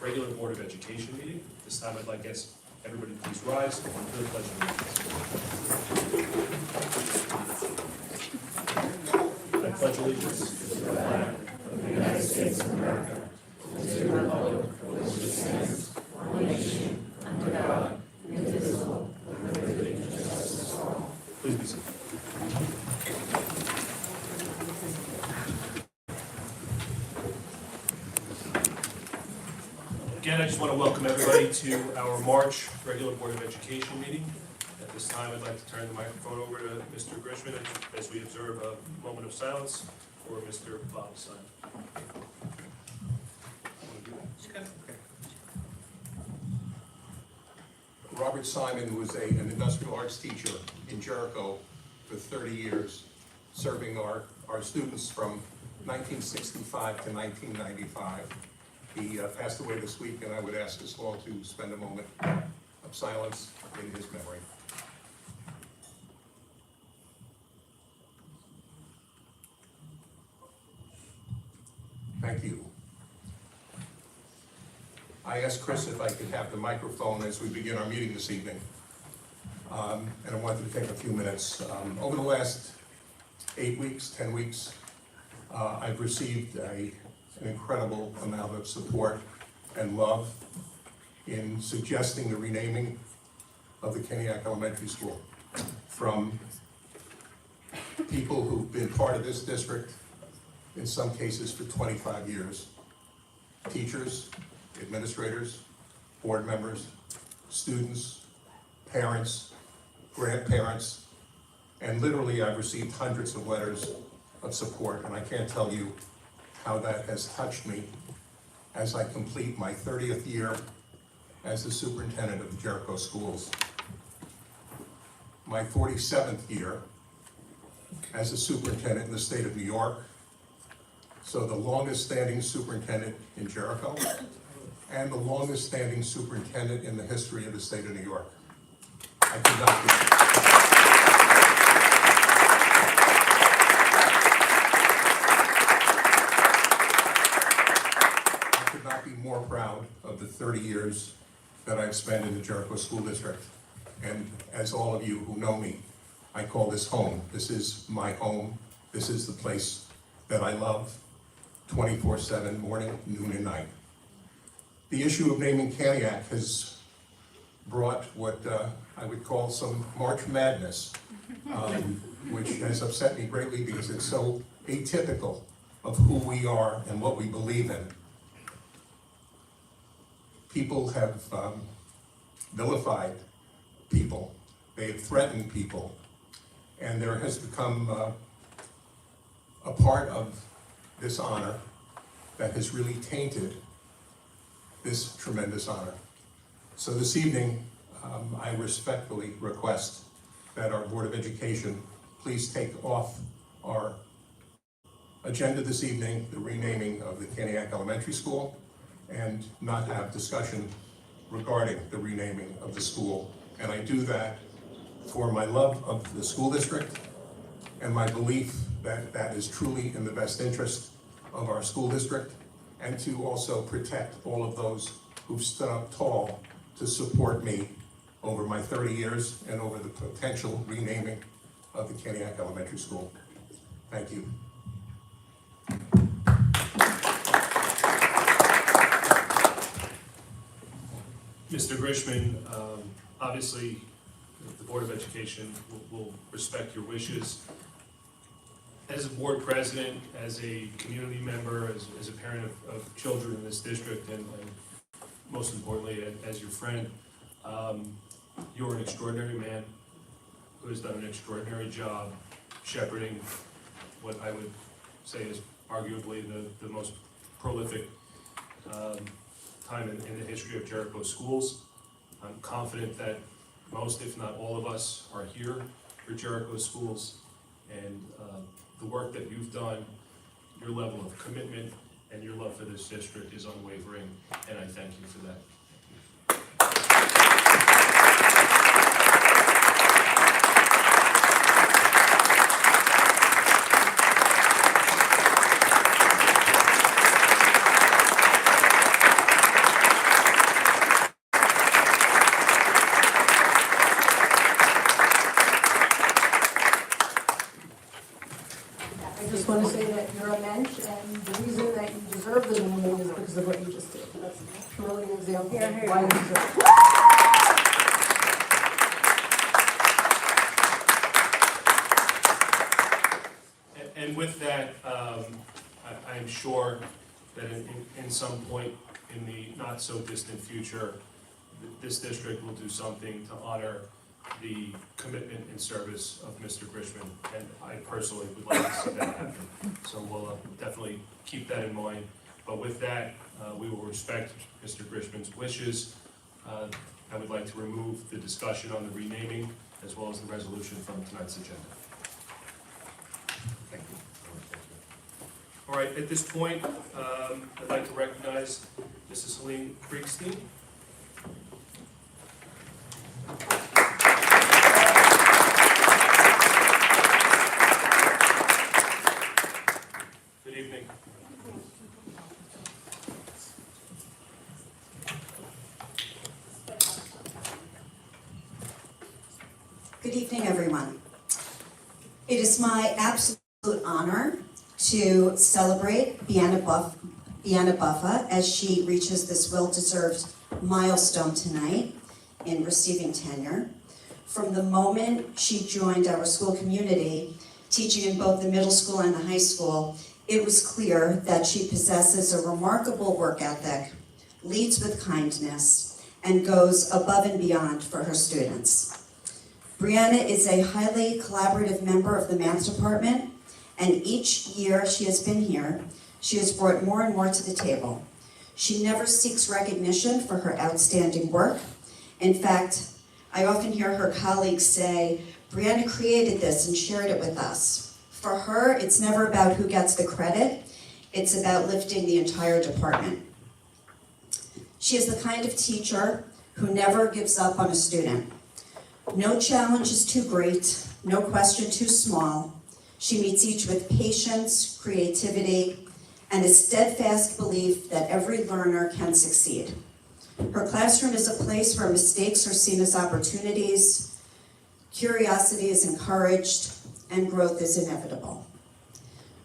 regular Board of Education meeting. This time I'd like to ask everybody to please rise for the Pledge of Allegiance. I pledge allegiance to the flag of the United States of America and to the republic for which it stands, one nation, under God, indivisible, with liberty and justice for all. Please be seated. Again, I just want to welcome everybody to our March regular Board of Education meeting. At this time, I'd like to turn the microphone over to Mr. Grishman as we observe a moment of silence for Mr. Bob Simon. Robert Simon was an industrial arts teacher in Jericho for 30 years, serving our students from 1965 to 1995. He passed away this week, and I would ask us all to spend a moment of silence in his memory. Thank you. I asked Chris if I could have the microphone as we begin our meeting this evening. And I wanted to take a few minutes. Over the last 8 weeks, 10 weeks, I've received an incredible amount of support and love in suggesting the renaming of the Keniak Elementary School from people who've been part of this district, in some cases for 25 years, teachers, administrators, board members, students, parents, grandparents, and literally I've received hundreds of letters of support, and I can't tell you how that has touched me as I complete my 30th year as the superintendent of the Jericho schools. My 47th year as a superintendent in the state of New York, so the longest standing superintendent in Jericho, and the longest standing superintendent in the history of the state of New York. I could not be more proud of the 30 years that I've spent in the Jericho School District. And as all of you who know me, I call this home. This is my home. This is the place that I love 24/7, morning, noon, and night. The issue of naming Keniak has brought what I would call some March madness, which has upset me greatly because it's so atypical of who we are and what we believe in. People have vilified people, they have threatened people, and there has become a part of this honor that has really tainted this tremendous honor. So this evening, I respectfully request that our Board of Education please take off our agenda this evening the renaming of the Keniak Elementary School and not have discussion regarding the renaming of the school. And I do that for my love of the school district and my belief that that is truly in the best interest of our school district, and to also protect all of those who've stood up tall to support me over my 30 years and over the potential renaming of the Keniak Elementary School. Thank you. Mr. Grishman, obviously the Board of Education will respect your wishes. As a board president, as a community member, as a parent of children in this district, and most importantly, as your friend, you're an extraordinary man who has done an extraordinary job shepherding what I would say is arguably the most prolific time in the history of Jericho schools. I'm confident that most, if not all of us, are here for Jericho schools, and the work that you've done, your level of commitment and your love for this district is unwavering, and I thank you for that. what you just did. That's a brilliant example. Here, here. Why we do it. And with that, I'm sure that in some point in the not-so-distant future, this district will do something to honor the commitment and service of Mr. Grishman, and I personally would like to see that happen. So we'll definitely keep that in mind. But with that, we will respect Mr. Grishman's wishes. I would like to remove the discussion on the renaming as well as the resolution from tonight's agenda. Thank you. All right, at this point, I'd like to recognize Mrs. Helene Kriegstein. Good evening. Good evening, everyone. It is my absolute honor to celebrate Bianna Buffa as she reaches this well-deserved milestone tonight in receiving tenure. From the moment she joined our school community, teaching in both the middle school and the high school, it was clear that she possesses a remarkable work ethic, leads with kindness, and goes above and beyond for her students. Brianna is a highly collaborative member of the math department, and each year she has been here, she has brought more and more to the table. She never seeks recognition for her outstanding work. In fact, I often hear her colleagues say, Brianna created this and shared it with us. For her, it's never about who gets the credit, it's about lifting the entire department. She is the kind of teacher who never gives up on a student. No challenge is too great, no question too small. She meets each with patience, creativity, and a steadfast belief that every learner can succeed. Her classroom is a place where mistakes are seen as opportunities, curiosity is encouraged, and growth is inevitable.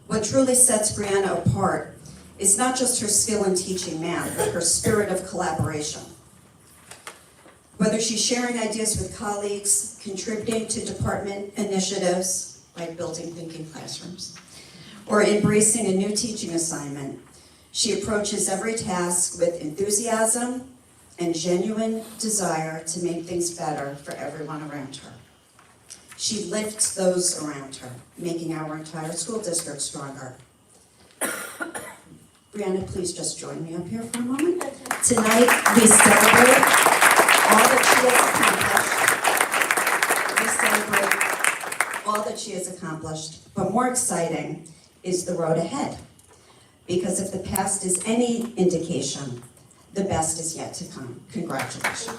What truly sets Brianna apart is not just her skill in teaching math, but her spirit of collaboration. Whether she's sharing ideas with colleagues, contributing to department initiatives, like building thinking classrooms, or embracing a new teaching assignment, she approaches every task with enthusiasm and genuine desire to make things better for everyone around her. She lifts those around her, making our entire school district stronger. Brianna, please just join me up here for a moment. Tonight, we celebrate all that she has accomplished, but more exciting is the road ahead. Because if the past is any indication, the best is yet to come. Congratulations. All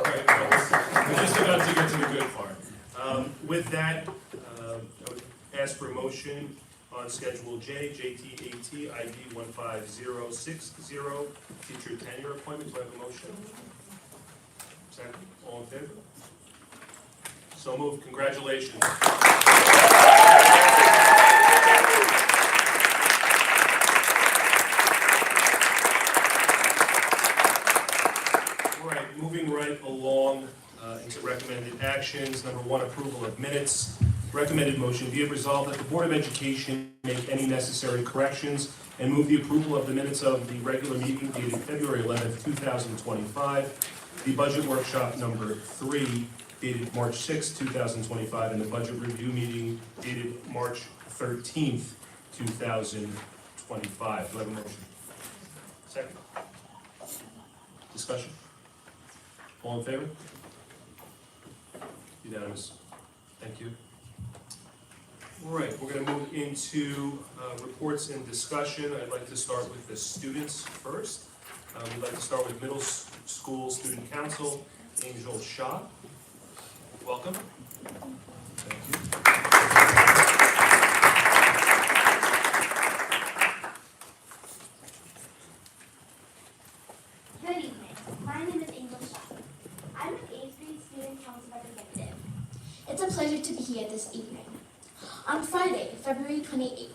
right, we're just about to get to the good part. With that, I would ask for a motion on Schedule J, JTAT, ID 15060, teacher tenure appointment. Do I have a motion? Second, all in favor? So moved, congratulations. All right, moving right along into recommended actions. Number one, approval of minutes. Recommended motion, be it resolved that the Board of Education make any necessary corrections and move the approval of the minutes of the regular meeting dated February 11th, 2025, the budget workshop number 3 dated March 6th, 2025, and the budget review meeting dated March 13th, 2025. Do I have a motion? Second. Discussion? All in favor? Unanimous. Thank you. All right, we're going to move into reports and discussion. I'd like to start with the students first. We'd like to start with Middle School Student Council, Angel Shaw. Welcome. Thank you. Good evening. pleasure to be here this evening. On Friday, February 28th,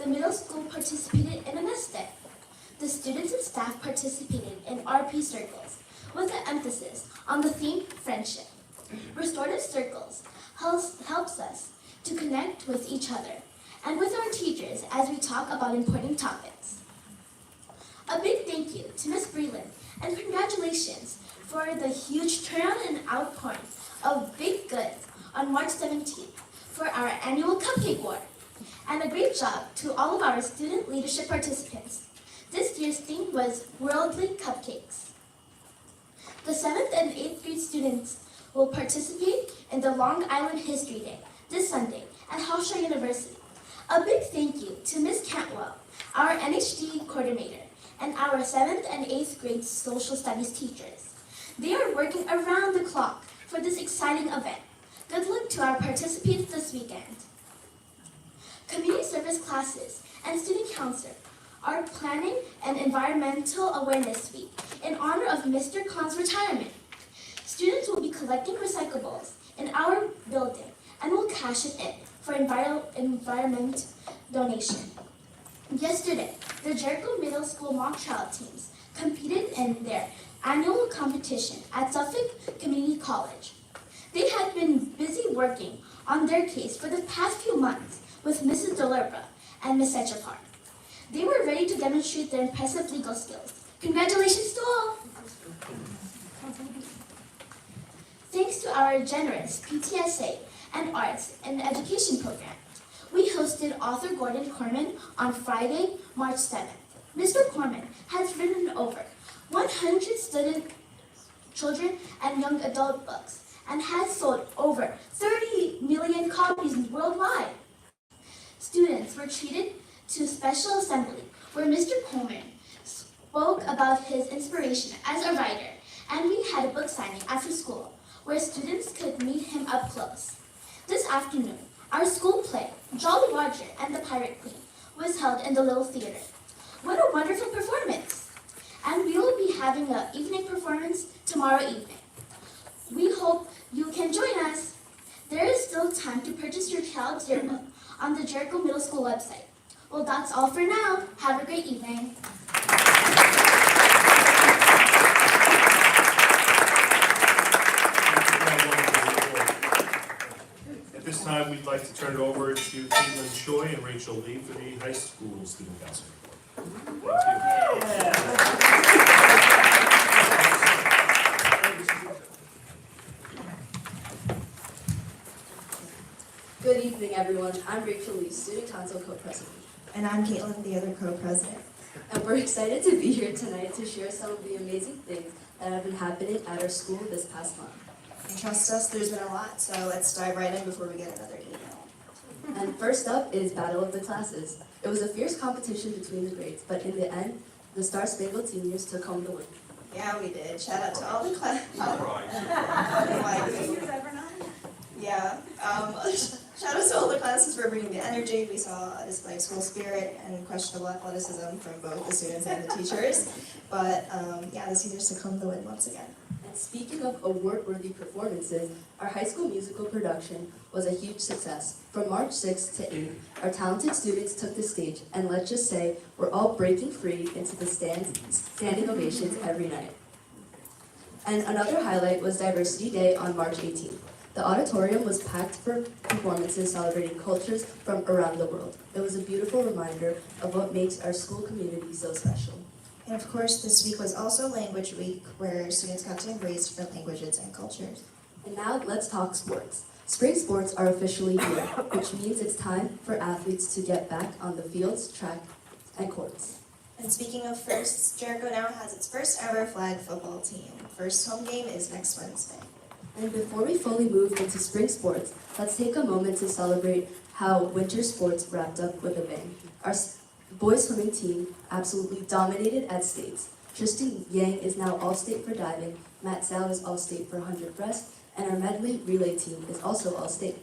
the middle school participated in a nest day. The students and staff participated in RP circles with an emphasis on the theme friendship. Restorative circles helps us to connect with each other and with our teachers as we talk about important topics. A big thank you to Ms. Breland and congratulations for the huge turnout and outpouring of baked goods on March 17th for our annual Cupcake War. And a great job to all of our student leadership participants. This year's theme was Worldly Cupcakes. The 7th and 8th grade students will participate in the Long Island History Day this Sunday at Hofstra University. A big thank you to Ms. Cantwell, our NHD coordinator, and our 7th and 8th grade social studies teachers. They are working around the clock for this exciting event. Good luck to our participants this weekend. Community service classes and student council are planning an environmental awareness week in honor of Mr. Khan's retirement. Students will be collecting recyclables in our building and will cash it in for environment donation. Yesterday, the Jericho Middle School mock trial teams competed in their annual competition at Suffolk Community College. They had been busy working on their case for the past few months with Mrs. Delerba and Ms. Etchapar. They were ready to demonstrate their impressive legal skills. Congratulations to all! Thanks to our generous PTSA and Arts and Education program, we hosted author Gordon Corman on Friday, March 7th. Mr. Corman has written over 100 student, children, and young adult books and has sold over 30 million copies worldwide. Students were treated to special assembly where Mr. Coleman spoke about his inspiration as a writer, and we had a book signing after school where students could meet him up close. This afternoon, our school play, Jolly Roger and the Pirate Queen, was held in the Little Theater. What a wonderful performance! And we will be having an evening performance tomorrow evening. We hope you can join us. There is still time to purchase your child's yearbook on the Jericho Middle School website. Well, that's all for now. Have a great evening. At this time, we'd like to turn it over to Caitlin Choi and Rachel Lee for the high school student council report. Thank you. Good evening, everyone. I'm Rachel Lee, Student Council Co-President. And I'm Caitlin, the other co-president. And we're excited to be here tonight to share some of the amazing things that have been happening at our school this past month. And trust us, there's been a lot, so let's dive right in before we get another email. And first up is Battle of the Classes. It was a fierce competition between the grades, but in the end, the Star Spangled Seniors took home the win. Yeah, we did. Shout out to all the class. Yeah. Shout out to all the classes for bringing the energy. We saw a display of school spirit and questionable athleticism from both the students and the teachers. But yeah, the seniors took home the win once again. And speaking of award-worthy performances, our high school musical production was a huge success. From March 6th to 8th, our talented students took the stage, and let's just say, we're all breaking free into the standing ovations every night. And another highlight was Diversity Day on March 18th. The auditorium was packed for performances celebrating cultures from around the world. It was a beautiful reminder of what makes our school community so special. And of course, this week was also Language Week, where students got to embrace different languages and cultures. And now let's talk sports. Spring sports are officially here, which means it's time for athletes to get back on the fields, track, and courts. And speaking of firsts, Jericho now has its first ever flag football team. First home game is next Wednesday. And before we fully move into spring sports, let's take a moment to celebrate how winter sports wrapped up with a bang. Our boys swimming team absolutely dominated at states. Tristan Yang is now all-state for diving, Matt Zhao is all-state for 100 breast, and our medley relay team is also all-state.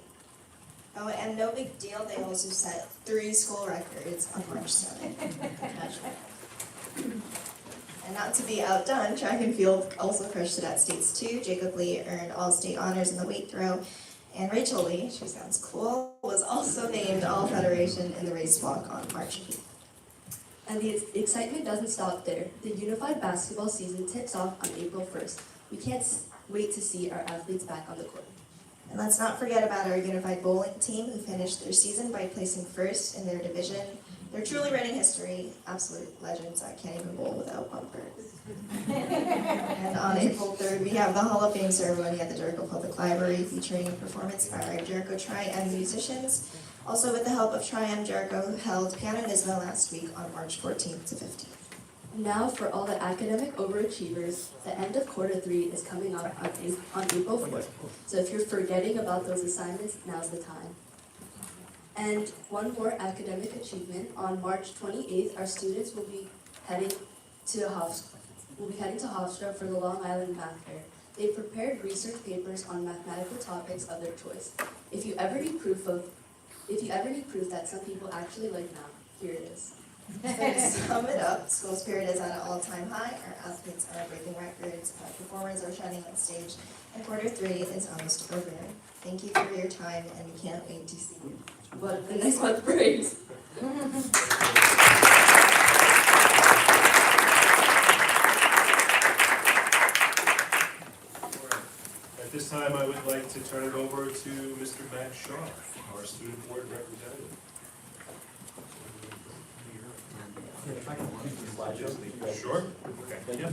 Oh, and no big deal, they also set 3 school records on March 7th. And not to be outdone, track and field also crushed it at states too. Jacob Lee earned all-state honors in the weight throw, And Rachel Lee, she sounds cool, was also named All-Federation in the race walk on March 8th. And the excitement doesn't stop there. The unified basketball season tips off on April 1st. We can't wait to see our athletes back on the court. And let's not forget about our unified bowling team who finished their season by placing first in their division. They're truly writing history, absolute legends. I can't even bowl without bumpers. And on April 3rd, we have the Hall of Fame ceremony at the Jericho Public Library featuring a performance by our Jericho Tri-M musicians. Also with the help of Tri-M, Jericho held Piano Nismo last week on March 14th to 15th. Now for all the academic overachievers, the end of quarter 3 is coming up on April 4th. So if you're forgetting about those assignments, now's the time. And one more academic achievement, on March 28th, our students will be heading to Hofstra for the Long Island Math Fair. They've prepared research papers on mathematical topics of their choice. If you ever need proof that some people actually like math, here it is. So to sum it up, school spirit is at an all-time high. Our athletes are breaking records, our performers are shining on stage, and quarter 3 is almost over. Thank you for your time, and we can't wait to see What the next month brings. At this time, I would like to turn it over to Mr. Max Shaw, our student board representative. Sure? Okay. Yeah.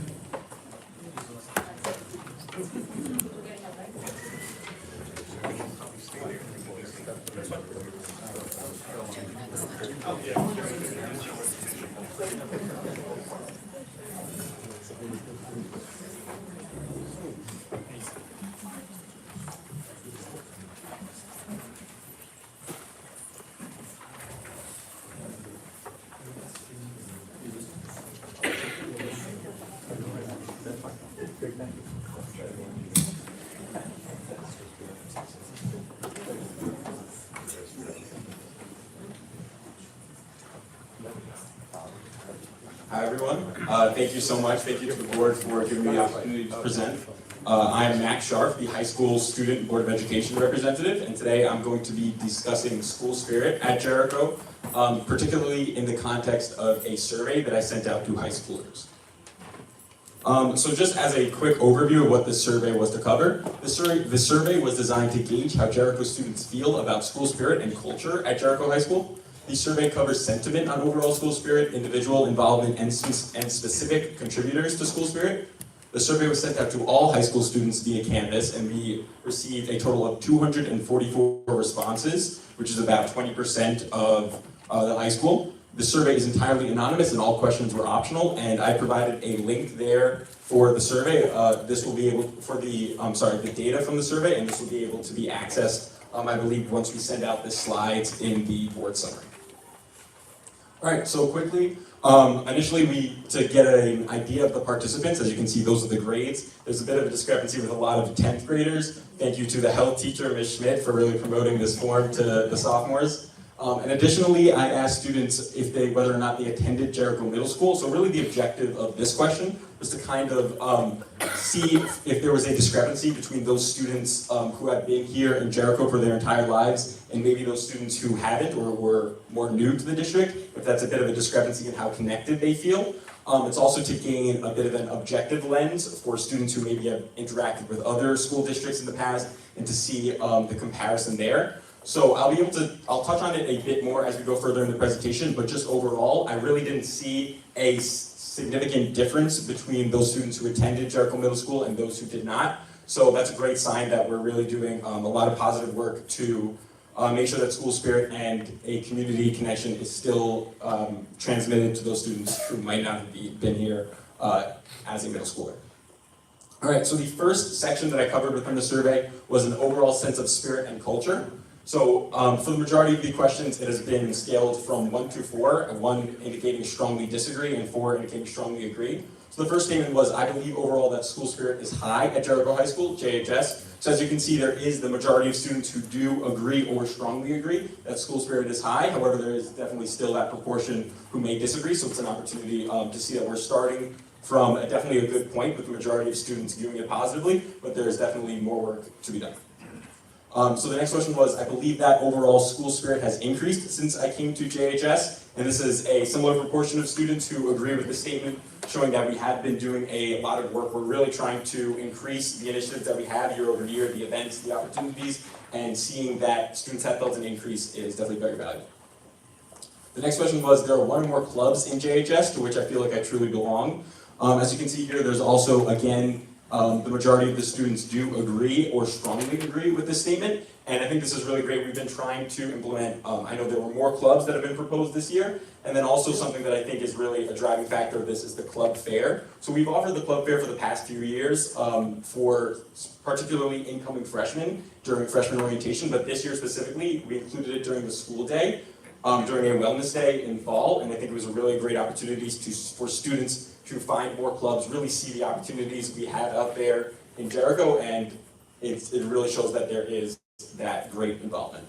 Hi, everyone. Thank you so much. Thank you to the board for giving me the opportunity to present. I am Max Sharf, the high school student board of education representative, and today I'm going to be discussing school spirit at Jericho, particularly in the context of a survey that I sent out to high schoolers. So just as a quick overview of what this survey was to cover, the survey was designed to gauge how Jericho students feel about school spirit and culture at Jericho High School. The survey covers sentiment on overall school spirit, individual involvement, and specific contributors to school spirit. The survey was sent out to all high school students via Canvas, and we received a total of 244 responses, which is about 20% of the high school. The survey is entirely anonymous, and all questions were optional, and I provided a link there for the survey. This will be able, the data from the survey, and this will be able to be accessed, I believe, once we send out the slides in the board summary. All right, so quickly, initially to get an idea of the participants, as you can see, those are the grades. There's a bit of a discrepancy with a lot of 10th graders. Thank you to the health teacher, Ms. Schmidt, for really promoting this form to the sophomores. And additionally, I asked students whether or not they attended Jericho Middle School. So really the objective of this question was to kind of see if there was a discrepancy between those students who have been here in Jericho for their entire lives and maybe those students who haven't or were more new to the district, if that's a bit of a discrepancy in how connected they feel. It's also to gain a bit of an objective lens for students who maybe have interacted with other school districts in the past and to see the comparison there. So I'll touch on it a bit more as we go further in the presentation, but just overall, I really didn't see a significant difference between those students who attended Jericho Middle School and those who did not. So that's a great sign that we're really doing a lot of positive work to make sure that school spirit and a community connection is still transmitted to those students who might not have been here as a middle schooler. All right, so the first section that I covered within the survey was an overall sense of spirit and culture. So for the majority of the questions, it has been scaled from 1 to 4, and 1 indicating strongly disagree and 4 indicating strongly agree. So the first statement was, I believe overall that school spirit is high at Jericho High School, JHS. So as you can see, there is the majority of students who do agree or strongly agree that school spirit is high. However, there is definitely still that proportion who may disagree, so it's an opportunity to see that we're starting from definitely a good point with the majority of students viewing it positively, but there's definitely more work to be done. So the next question was, I believe that overall school spirit has increased since I came to JHS, and this is a similar proportion of students who agree with the statement, showing that we have been doing a lot of work. We're really trying to increase the initiatives that we have year over year, the events, the opportunities, and seeing that students have felt an increase is definitely very valuable. The next question was, there are one or more clubs in JHS to which I feel like I truly belong. As you can see here, there's also, again, the majority of the students do agree or strongly agree with this statement, and I think this is really great. We've been trying to implement, I know there were more clubs that have been proposed this year, and then also something that I think is really a driving factor of this is the club fair. So we've offered the club fair for the past few years for particularly incoming freshmen during freshman orientation, but this year specifically, we included it during the school day, during a wellness day in fall, and I think it was a really great opportunity for students to find more clubs, really see the opportunities we have out there in Jericho, and it really shows that there is that great involvement.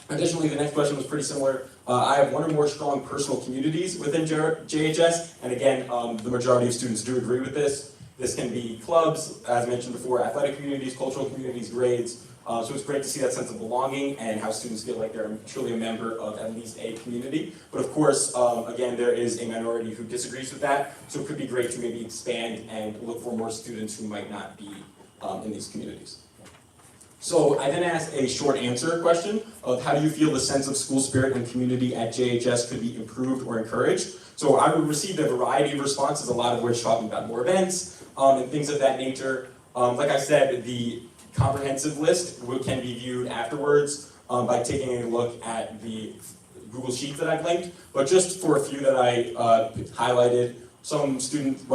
Additionally, the next question was pretty similar. I have one or more strong personal communities within JHS, and again, the majority of students do agree with this. This can be clubs, as mentioned before, athletic communities, cultural communities, grades. So it's great to see that sense of belonging and how students feel like they're truly a member of at least a community. But of course, again, there is a minority who disagrees with that, so it could be great to maybe expand and look for more students who might not be in these communities. So I then asked a short answer question of how do you feel the sense of school spirit and community at JHS could be improved or encouraged? So I received a variety of responses, a lot of which talking about more events and things of that nature. Like I said, the comprehensive list can be viewed afterwards by taking a look at the Google Sheets that I've linked. But just for a few that I highlighted, one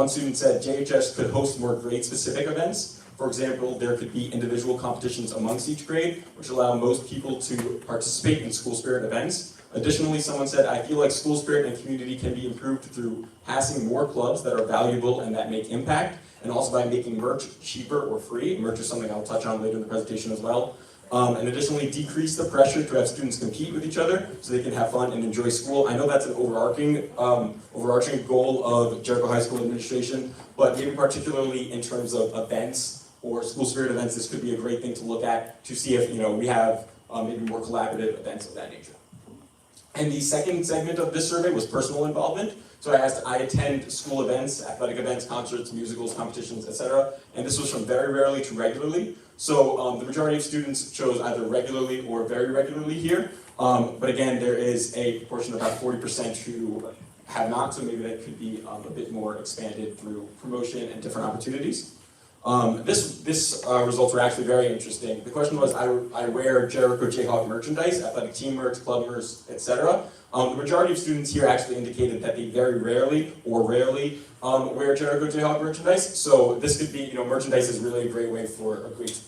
student said JHS could host more grade-specific events. For example, there could be individual competitions amongst each grade, which allow most people to participate in school spirit events. Additionally, someone said, I feel like school spirit and community can be improved through passing more clubs that are valuable and that make impact, and also by making merch cheaper or free. Merch is something I'll touch on later in the presentation as well. And additionally, decrease the pressure to have students compete with each other so they can have fun and enjoy school. I know that's an overarching goal of Jericho High School administration, but maybe particularly in terms of events or school spirit events, this could be a great thing to look at to see if we have maybe more collaborative events of that nature. And the second segment of this survey was personal involvement. So I asked, I attend school events, athletic events, concerts, musicals, competitions, etc. And this was from very rarely to regularly. So the majority of students chose either regularly or very regularly here. But again, there is a proportion of about 40% who have not, so maybe that could be a bit more expanded through promotion and different opportunities. This results were actually very interesting. The question was, I wear Jericho Jayhawk merchandise, athletic team merch, club merch, etc. The majority of students here actually indicated that they very rarely or rarely wear Jericho Jayhawk merchandise. So this could be, merchandise is really a great way for a great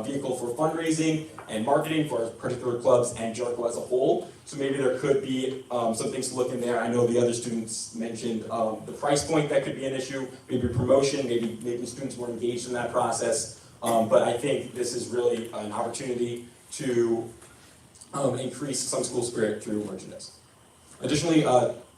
vehicle for fundraising and marketing for particular clubs and Jericho as a whole. So maybe there could be some things to look in there. I know the other students mentioned the price point that could be an issue, maybe promotion, maybe students were engaged in that process. But I think this is really an opportunity to increase some school spirit through merchandise. Additionally,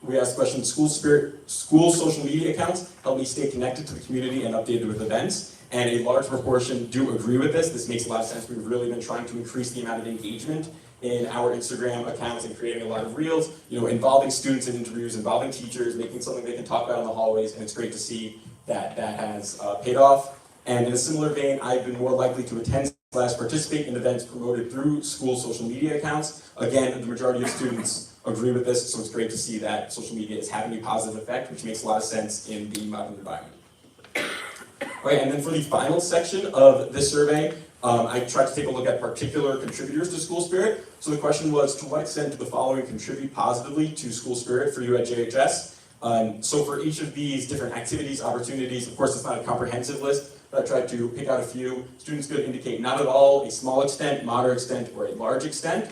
we asked the question, school social media accounts help me stay connected to the community and updated with events. And a large proportion do agree with this. This makes a lot of sense. We've really been trying to increase the amount of engagement in our Instagram accounts and creating a lot of reels, involving students in interviews, involving teachers, making something they can talk about in the hallways, and it's great to see that that has paid off. And in a similar vein, I've been more likely to attend / participate in events promoted through school social media accounts. Again, the majority of students agree with this, so it's great to see that social media is having a positive effect, which makes a lot of sense in the modern environment. Okay, and then for the final section of this survey, I tried to take a look at particular contributors to school spirit. So the question was, to what extent do the following contribute positively to school spirit for you at JHS? So for each of these different activities, opportunities, of course it's not a comprehensive list, but I tried to pick out a few. Students could indicate not at all, a small extent, moderate extent, or a large extent.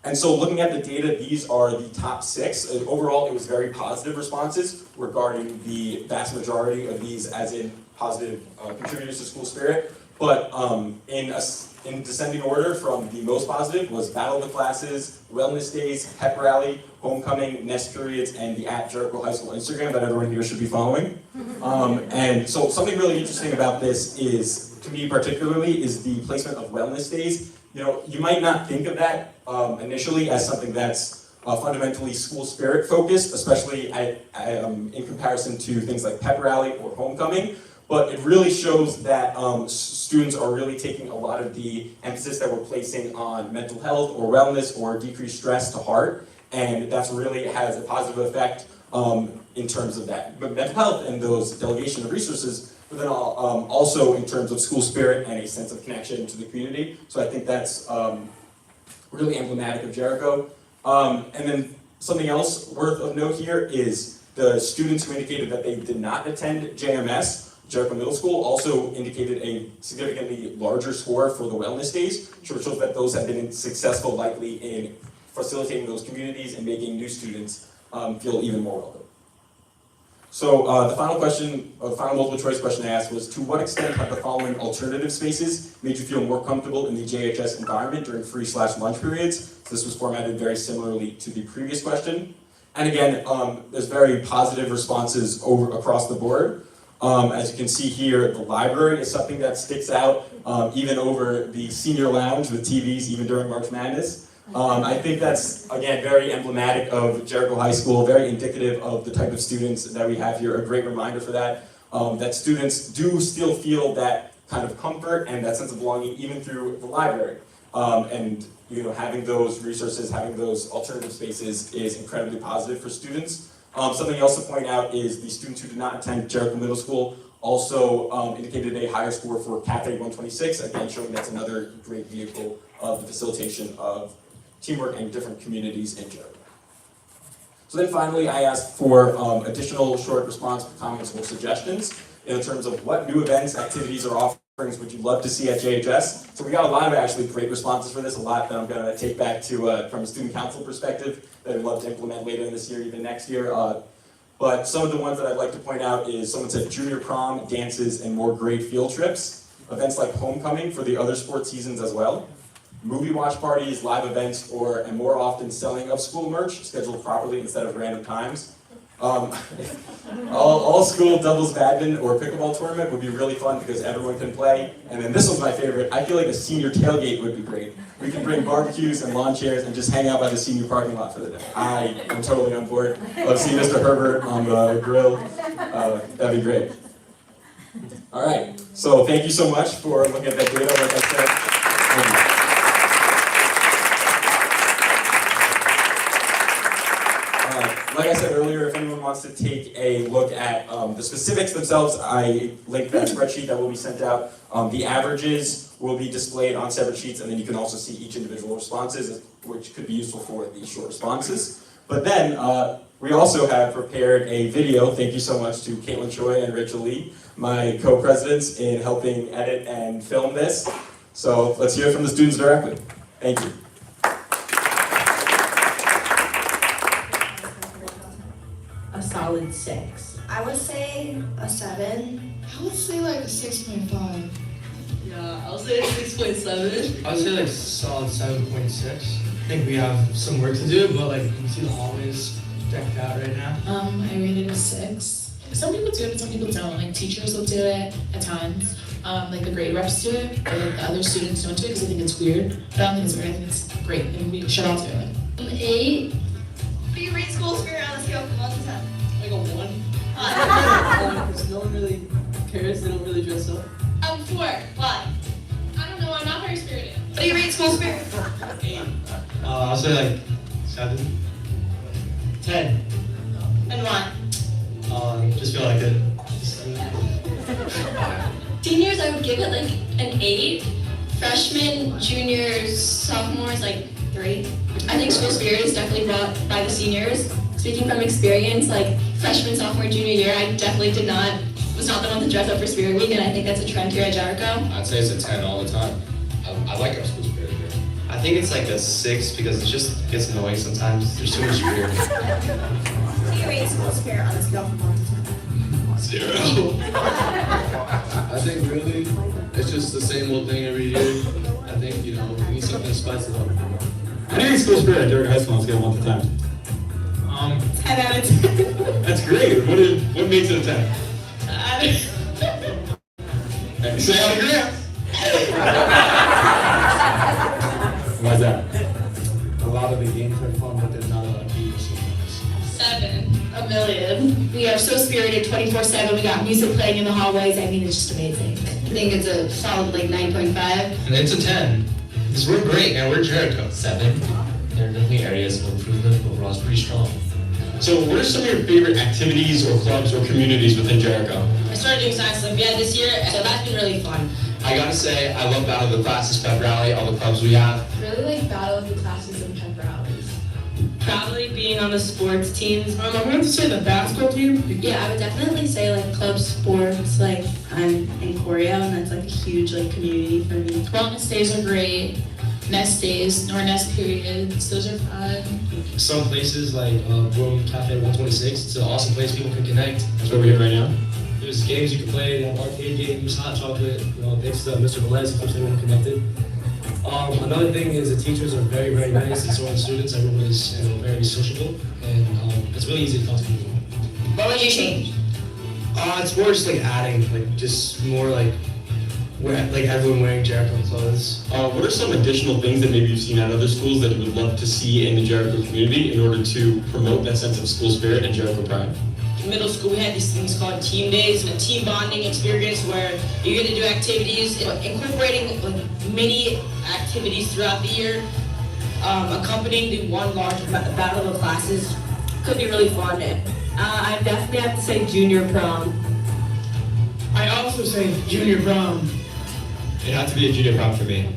And so looking at the data, these are the top 6. Overall, it was very positive responses regarding the vast majority of these as in positive contributors to school spirit. But in descending order from the most positive was Battle of the Classes, Wellness Days, Pep Rally, Homecoming, Nest Periods, and the @Jericho High School Instagram that everyone here should be following. And so something really interesting about this is to me particularly is the placement of wellness days. You know, you might not think of that initially as something that's fundamentally school spirit focused, especially in comparison to things like pep rally or homecoming. But it really shows that students are really taking a lot of the emphasis that we're placing on mental health or wellness or decreased stress to heart, and that's really has a positive effect in terms of that mental health and those delegation of resources, but then also in terms of school spirit and a sense of connection to the community. So I think that's really emblematic of Jericho. And then something else worth of note here is the students who indicated that they did not attend JMS, Jericho Middle School, also indicated a significantly larger score for the wellness days, which shows that those have been successful likely in facilitating those communities and making new students feel even more welcome. So the final question, final multiple choice question I asked was, to what extent have the following alternative spaces made you feel more comfortable in the JHS environment during free/lunch periods? So this was formatted very similarly to the previous question. And again, there's very positive responses across the board. As you can see here, the library is something that sticks out even over the senior lounge with TVs even during March Madness. I think that's, again, very emblematic of Jericho High School, very indicative of the type of students that we have here, a great reminder for that, that students do still feel that kind of comfort and that sense of belonging even through the library. And you know, having those resources, having those alternative spaces is incredibly positive for students. Something else to point out is the students who did not attend Jericho Middle School also indicated a higher score for Cafe 126, again showing that's another great vehicle of the facilitation of teamwork and different communities in Jericho. So then finally, I asked for additional short response comments or suggestions in terms of what new events, activities, or offerings would you love to see at JHS. So we got a lot of actually great responses for this, a lot that I'm going to take back to from a student council perspective that I'd love to implement later in this year, even next year. But some of the ones that I'd like to point out is someone said junior prom, dances, and more great field trips. Events like homecoming for the other sports seasons as well. Movie watch parties, live events, and more often selling of school merch scheduled properly instead of random times. All school doubles badminton or pickleball tournament would be really fun because everyone can play. And then this was my favorite. I feel like a senior tailgate would be great. We can bring barbecues and lawn chairs and just hang out by the senior parking lot for the day. I am totally on board. Love seeing Mr. Herbert on the grill. That'd be great. All right. So thank you so much for looking at that data. Like I said, thank you. Like I said earlier, if anyone wants to take a look at the specifics themselves, I linked that spreadsheet that will be sent out. The averages will be displayed on separate sheets, and then you can also see each individual responses, which could be useful for the short responses. But then we also have prepared a video. Thank you so much to Caitlin Choi and Rachel Lee, my co-presidents, in helping edit and film this. So let's hear from the students directly. Thank you. A solid 6. I would say a 7. I would say like a 6.5. Yeah, I'll say a 6.7. I would say like solid 7.6. I think we have some work to do, but like you can see the hallways decked out right now. I rated a 6. Some people do it, but some people don't. Like teachers will do it at times. Like the grade reps do it, but like the other students don't do it because they think it's weird. But I don't think it's weird. I think it's great, and we should all do it. 8. Do you rate school spirit on a scale from 1 to 10? Like a 1. Because no one really cares, they don't really dress up. 4. Why? I don't know, I'm not very spirited. What do you rate school spirit? 8. I'll say like 7. 10. And why? Just feel like it. Seniors, I would give it like an 8. Freshmen, juniors, sophomores, like 3. I think school spirit is definitely brought by the seniors. Speaking from experience, like freshman, sophomore, junior year, I definitely was not the one to dress up for Spirit Week, and I think that's a trend here at Jericho. I'd say it's a 10 all the time. I like our school spirit here. I think it's like a 6 because it gets annoying sometimes. There's too much spirit. What do you rate school spirit on a scale from 1 to 10? 0. I think really, it's just the same old thing every year. I think, you know, we need something to spice it up. I think school spirit at Jericho High School on a scale of 1 to 10. 10 out of 10. That's great. What makes it a 10? I don't Say it on your Why's that? A lot of the games are fun, but there's not a lot of people. 7, a million. We are so spirited 24/7. We got music playing in the hallways. I mean, it's just amazing. I think it's a solid like 9.5. And it's a 10. Because we're great and we're Jericho. 7. There are definitely areas of improvement, but overall it's pretty strong. So what are some of your favorite activities or clubs or communities within Jericho? I started doing Science Olympiad this year, so that's been really fun. I gotta say, I love Battle of the Classes Pep Rally, all the clubs we have. Really like Battle of the Classes and pep rallies. Probably being on the sports teams. I'm going to say the basketball team. Yeah, I would definitely say like club sports, like I'm in choreo and that's like a huge like community for me. Wellness days are great. Nest days, nor nest periods, those are fun. Some places like Bloom Cafe 126, it's an awesome place people can connect. That's where we're at right now. There's games you can play, they have arcade games, hot chocolate, you know, thanks to Mr. Velez, who keeps everyone connected. Another thing is the teachers are very, very nice, and so are the students. Everyone is very sociable, and it's really easy to talk to people. What would you change? It's more just like adding, like just more like everyone wearing Jericho clothes. What are some additional things that maybe you've seen at other schools that you would love to see in the Jericho community in order to promote that sense of school spirit and Jericho pride? In middle school, we had these things called team days, a team bonding experience where you're going to do activities, incorporating like mini activities throughout the year, accompanying the one large battle of the classes could be really fun. I definitely have to say junior prom. I also say junior prom. It had to be a junior prom for me.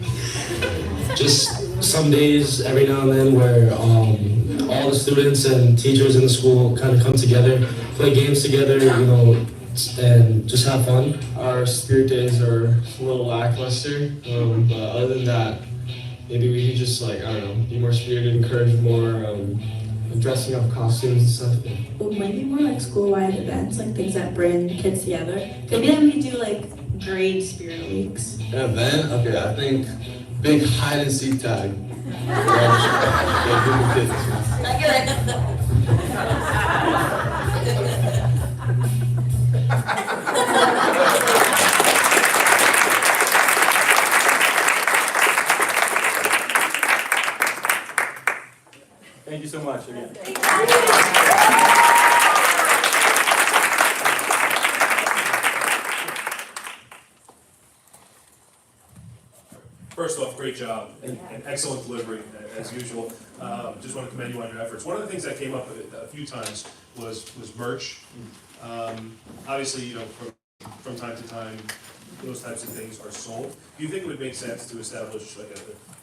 Just some days every now and then where all the students and teachers in the school kind of come together, play games together, and just have fun. Our spirit days are a little lackluster, but other than that, maybe we could just be more spirited, encourage more dressing up costumes and stuff. Well, maybe more like school-wide events, like things that bring kids together. Maybe then we do like grade spirit weeks. An event? Okay, I think big hide and seek tag. Thank you so much again. First off, great job and excellent delivery as usual. Just want to commend you on your efforts. One of the things that came up a few times was merch. Obviously, from time to time, those types of things are sold. Do you think it would make sense to establish like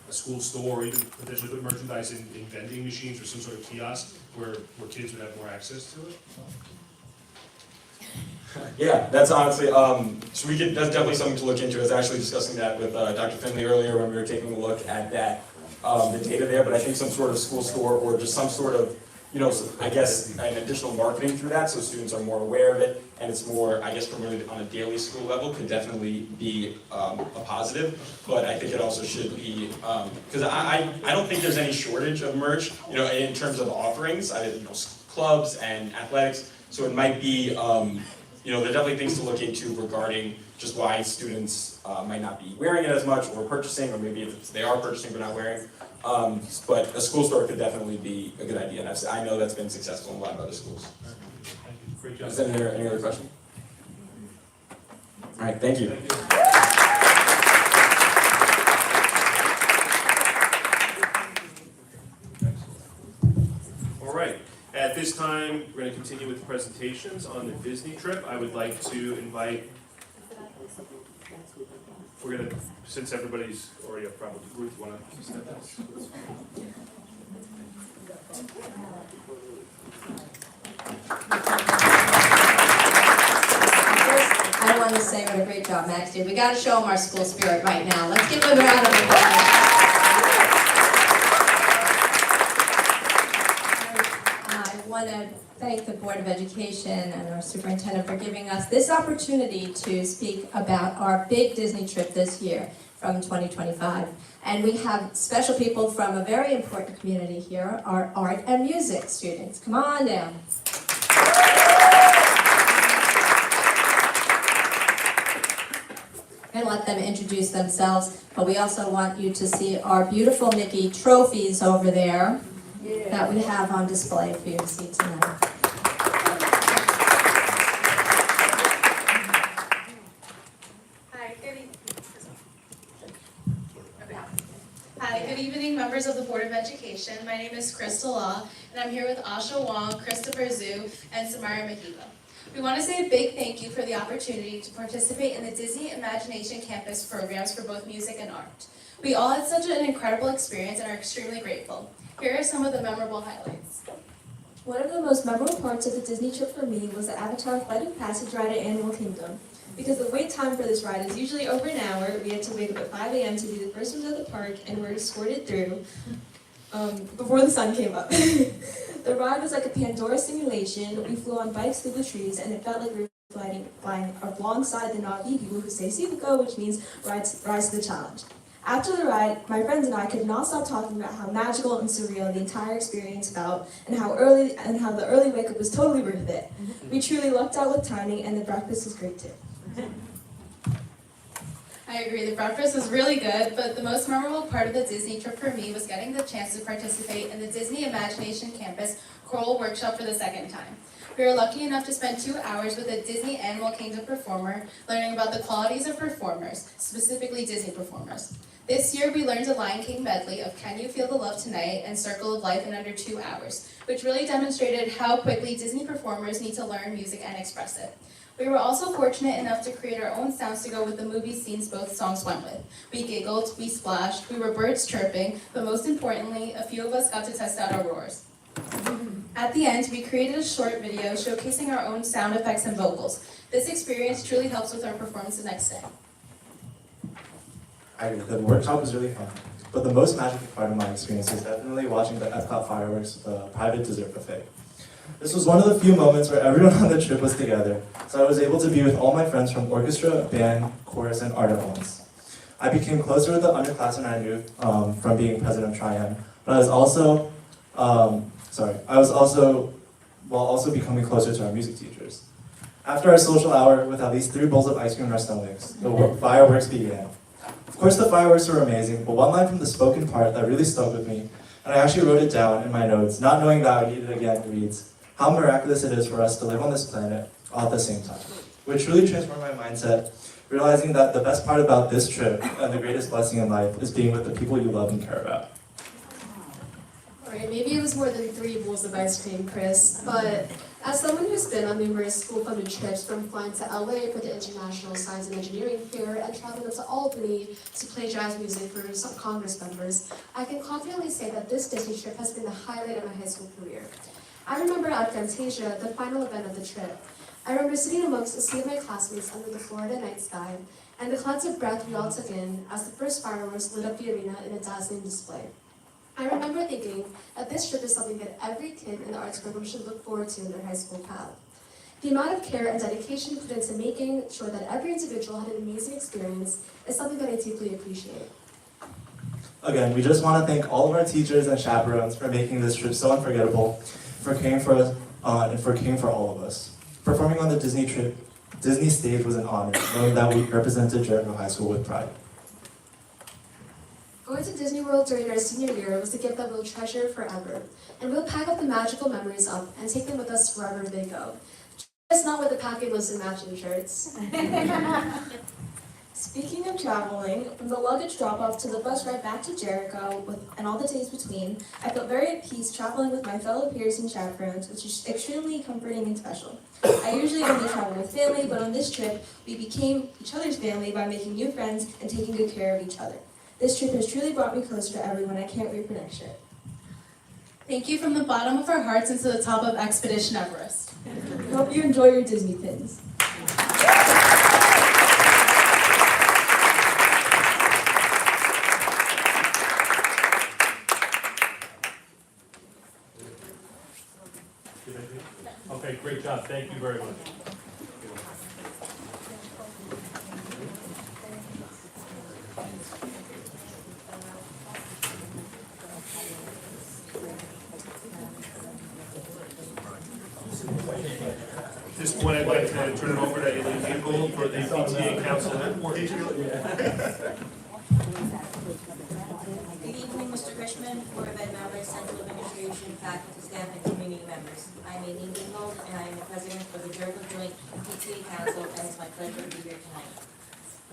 a school store, or even potentially put merchandise in vending machines or some sort of kiosk where kids would have more access to it? Yeah, that's honestly, that's definitely something to look into. I was actually discussing that with Dr. Finley earlier when we were taking a look at that, the data there, but I think some sort of school store or just some sort of, I guess, an additional marketing through that so students are more aware of it and it's more, I guess, promoted on a daily school level could definitely be a positive, but I think it also should be, because I don't think there's any shortage of merch, in terms of offerings, clubs and athletics, so it might be, there are definitely things to look into regarding just why students might not be wearing it as much or purchasing, or maybe if they are purchasing but not wearing. But a school store could definitely be a good idea, and I know that's been successful in a lot of other schools. Great job. Is there any other question? All right, thank you. All right. At this time, we're going to continue with the presentations on the Disney trip. I would like to invite, since everybody's already up front with the group, you want to step out? First, I want to say what a great job Max did. We got to show him our school spirit right now. Let's give him a round of applause. I want to thank the Board of Education and our superintendent for giving us this opportunity to speak about our big Disney trip this year from 2025. And we have special people from a very important community here, our art and music students. Come on down. and let them introduce themselves. But we also want you to see our beautiful Mickey trophies over there that we have on display for you to see tonight. Hi, good evening, members of the Board of Education. My name is Crystal Law, and I'm here with Asha Wong, Christopher Zhu, and Samara Mahiba. We want to say a big thank you for the opportunity to participate in the Disney Imagination Campus programs for both music and art. We all had such an incredible experience and are extremely grateful. Here are some of the memorable highlights. One of the most memorable parts of the Disney trip for me was the Avatar Flight of Passage ride at Animal Kingdom. Because the wait time for this ride is usually over an hour, we had to wake up at 5 a.m. to be the first ones at the park and were escorted through before the sun came up. The ride was like a Pandora simulation. We flew on bikes through the trees and it felt like we were flying alongside the Na'vi people who say "Sivuko," which means rise to the challenge. After the ride, my friends and I could not stop talking about how magical and surreal the entire experience felt, and how the early wake up was totally worth it. We truly lucked out with timing, and the breakfast was great too. I agree, the breakfast was really good, but the most memorable part of the Disney trip for me was getting the chance to participate in the Disney Imagination Campus Choral Workshop for the second time. We were lucky enough to spend 2 hours with a Disney Animal Kingdom performer, learning about the qualities of performers, specifically Disney performers. This year, we learned a Lion King medley of Can You Feel the Love Tonight and Circle of Life in under 2 hours, which really demonstrated how quickly Disney performers need to learn music and express it. We were also fortunate enough to create our own sounds to go with the movie scenes both songs went with. We giggled, we splashed, we were birds chirping, but most importantly, a few of us got to test out our roars. At the end, we created a short video showcasing our own sound effects and vocals. This experience truly helps with our performance the next day. I agree, the workshop was really fun, but the most magical part of my experience was definitely watching the Epcot fireworks with the private dessert buffet. This was one of the few moments where everyone on the trip was together, so I was able to be with all my friends from orchestra, band, chorus, and art at once. I became closer with the underclassmen I knew from being president of Tri-M, but I was also while also becoming closer to our music teachers. After our social hour with at least 3 bowls of ice cream in our stomachs, the fireworks began. Of course, the fireworks were amazing, but one line from the spoken part that really stuck with me, and I actually wrote it down in my notes, not knowing that I would need it again, reads, "How miraculous it is for us to live on this planet all at the same time," which really transformed my mindset, realizing that the best part about this trip and the greatest blessing in life is being with the people you love and care about. Alright, maybe it was more than 3 bowls of ice cream, Chris, but as someone who's been on numerous school-funded trips, from flying to LA for the International Science and Engineering Fair and traveling to Albany to play jazz music for some Congress members, I can confidently say that this Disney trip has been the highlight of my high school career. I remember at Fantasia, the final event of the trip. I remember sitting amongst a sea of my classmates under the Florida night sky, and the collective breath we all took in as the first fireworks lit up the arena in a dazzling display. I remember thinking that this trip is something that every kid in the arts program should look forward to in their high school path. The amount of care and dedication put into making sure that every individual had an amazing experience is something that I deeply appreciate. Again, we just want to thank all of our teachers and chaperones for making this trip so unforgettable, for caring for us, and for caring for all of us. Performing on the Disney stage was an honor, knowing that we represented Jericho High School with pride. Going to Disney World during our senior year was a gift that we'll treasure forever, and we'll pack up the magical memories up and take them with us wherever they go. Just not with the packing lists and matching shirts. Speaking of traveling, from the luggage drop-off to the bus ride back to Jericho and all the days between, I felt very at peace traveling with my fellow peers and chaperones, which is extremely comforting and special. I usually only travel with family, but on this trip, we became each other's family by making new friends and taking good care of each other. This trip has truly brought me closer to everyone. I can't wait for next year. Thank you from the bottom of our hearts and to the top of Expedition Everest. I hope you enjoy your Disney pins. Okay, great job. Thank you very much. At this point, I'd like to turn it over to Aileen Hinkle for the PTA council. Councilman Ward. Good evening, Mr. Grishman, Board of Ed members, Central Administration, faculty, staff, and community members. I'm Aileen Dingold, and I am the president of the Jericho Joint PTA Council, and it's my pleasure to be here tonight.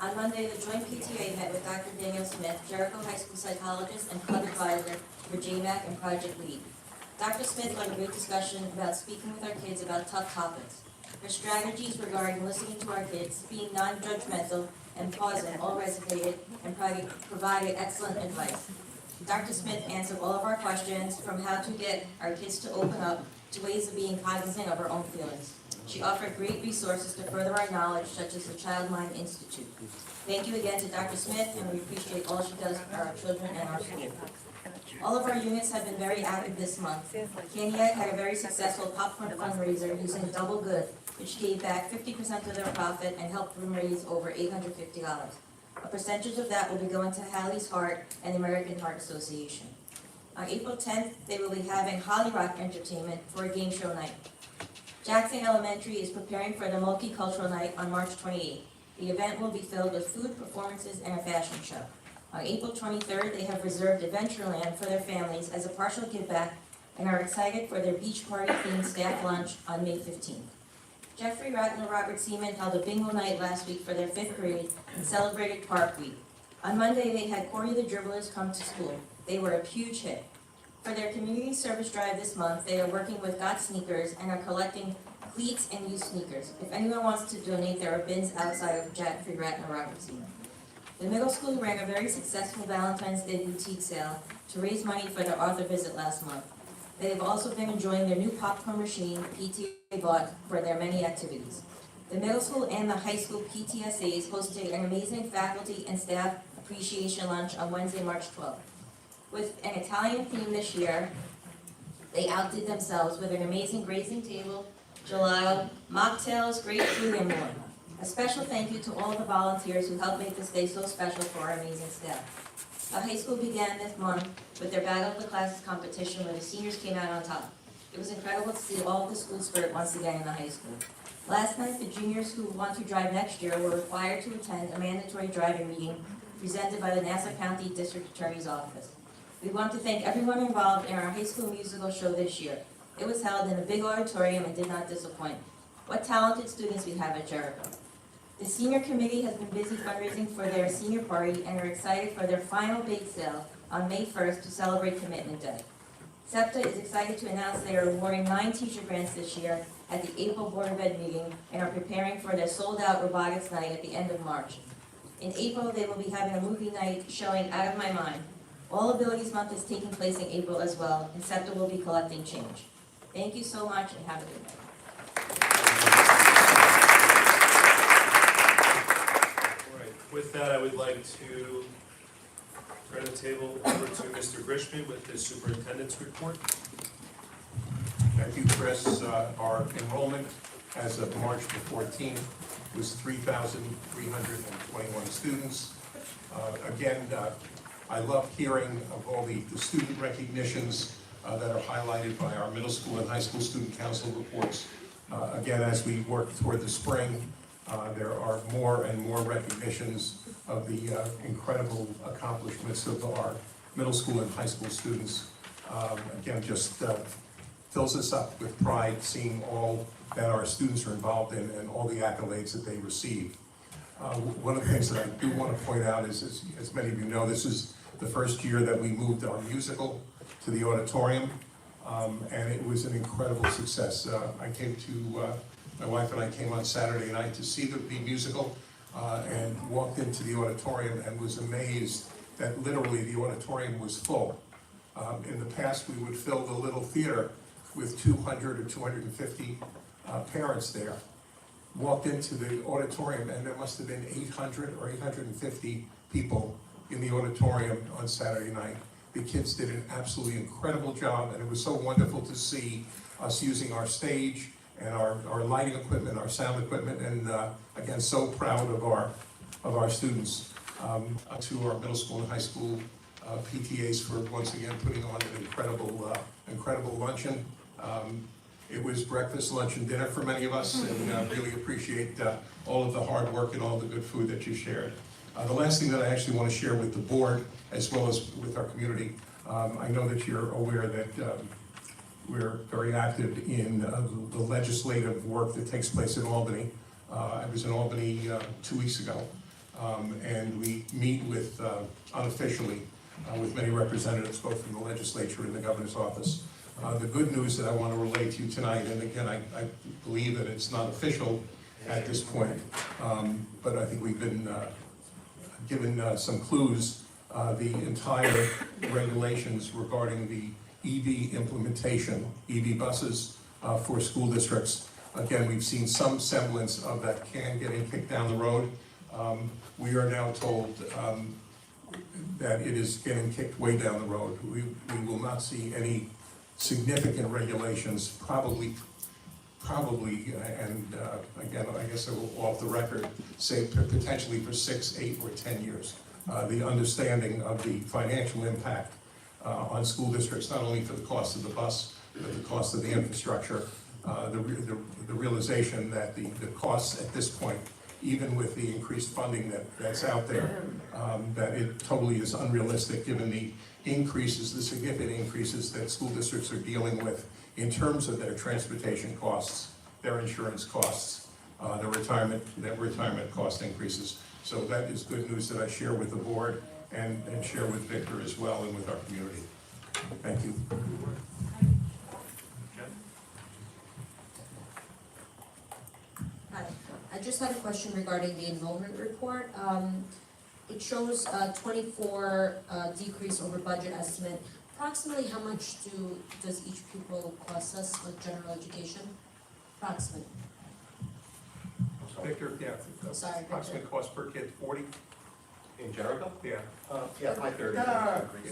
On Monday, the Joint PTA met with Dr. Daniel Smith, Jericho High School psychologist and club advisor for JMAC and Project LEAD. Dr. Smith led a great discussion about speaking with our kids about tough topics. Her strategies regarding listening to our kids, being non-judgmental, and pausing all resonated and provided excellent advice. Dr. Smith answered all of our questions, from how to get our kids to open up to ways of being cognizant of our own feelings. She offered great resources to further our knowledge, such as the Child Mind Institute. Thank you again to Dr. Smith, and we appreciate all she does for our children and our school. All of our units have been very active this month. Kaniak had a very successful popcorn fundraiser using Double Good, which gave back 50% of their profit and helped them raise over $850. A percentage of that will be going to Hallie's Heart and the American Heart Association. On April 10th, they will be having Holly Rock Entertainment for a game show night. Jackson Elementary is preparing for the Multicultural Night on March 28th. The event will be filled with food, performances, and a fashion show. On April 23rd, they have reserved Adventureland for their families as a partial giveback and are excited for their beach party-themed staff lunch on May 15th. Jeffrey Rattler Robert Seaman held a bingo night last week for their 5th grade and celebrated Park Week. On Monday, they had Corey the Dribblers come to school. They were a huge hit. For their community service drive this month, they are working with Got Sneakers and are collecting cleats and used sneakers. If anyone wants to donate, there are bins outside of Jeffrey Rattler Robert Seaman. The middle school ran a very successful Valentine's Day boutique sale to raise money for their Arthur visit last month. They have also been enjoying their new popcorn machine PTA bought for their many activities. The middle school and the high school PTSAs hosted an amazing faculty and staff appreciation lunch on Wednesday, March 12th. With an Italian theme this year, they outdid themselves with an amazing grazing table, gelato, mocktails, great food, and more. A special thank you to all the volunteers who helped make this day so special for our amazing staff. The high school began this month with their Battle of the Classes competition where the seniors came out on top. It was incredible to see all of the school spirit once again in the high school. Last night, the juniors who want to drive next year were required to attend a mandatory driving meeting presented by the Nassau County District Attorney's Office. We want to thank everyone involved in our high school musical show this year. It was held in a big auditorium and did not disappoint. What talented students we have at Jericho. The senior committee has been busy fundraising for their senior party and are excited for their final bake sale on May 1st to celebrate Commitment Day. SEPTA is excited to announce they are awarding 9 teacher grants this year at the April Board of Ed meeting and are preparing for their sold-out robotics night at the end of March. In April, they will be having a movie night showing Out of My Mind. All Abilities Month is taking place in April as well, and SEPTA will be collecting change. Thank you so much and have a good night. With that, I would like to turn the table over to Mr. Grishman with his superintendent's report. Thank you, Chris. Our enrollment as of March the 14th was 3,321 students. Again, I love hearing of all the student recognitions that are highlighted by our middle school and high school student council reports. Again, as we work toward the spring, there are more and more recognitions of the incredible accomplishments of our middle school and high school students. Again, just fills us up with pride seeing all that our students are involved in and all the accolades that they receive. One of the things that I do want to point out is, as many of you know, this is the first year that we moved our musical to the auditorium, and it was an incredible success. My wife and I came on Saturday night to see the musical and walked into the auditorium and was amazed that literally the auditorium was full. In the past, we would fill the little theater with 200 or 250 parents there. Walked into the auditorium and there must have been 800 or 850 people in the auditorium on Saturday night. The kids did an absolutely incredible job, and it was so wonderful to see us using our stage and our lighting equipment, our sound equipment, and again, so proud of our students. To our middle school and high school PTAs for once again putting on an incredible luncheon. It was breakfast, lunch, and dinner for many of us, and really appreciate all of the hard work and all the good food that you shared. The last thing that I actually want to share with the board, as well as with our community, I know that you're aware that we're very active in the legislative work that takes place in Albany. I was in Albany 2 weeks ago, and we meet with, unofficially, with many representatives, both from the legislature and the governor's office. The good news that I want to relate to you tonight, and again, I believe that it's not official at this point, but I think we've been given some clues. The entire regulations regarding the EV implementation, EV buses for school districts. Again, we've seen some semblance of that can getting kicked down the road. We are now told that it is getting kicked way down the road. We will not see any significant regulations, probably, and again, I guess I will off the record, say potentially for 6, 8, or 10 years. The understanding of the financial impact on school districts, not only for the cost of the bus, but the cost of the infrastructure, the realization that the costs at this point, even with the increased funding that's out there, that it totally is unrealistic given the increases, the significant increases that school districts are dealing with in terms of their transportation costs, their insurance costs, their retirement cost increases. So that is good news that I share with the board and share with Victor as well and with our community. Thank you. Hi, I just had a question regarding the enrollment report. It shows a 24 decrease over budget estimate. Approximately how much does each pupil cost us, like general education? Approximately. Victor, yeah. Sorry, Victor. Approximate cost per kid, 40? In Jericho? Yeah. Yeah, like 30.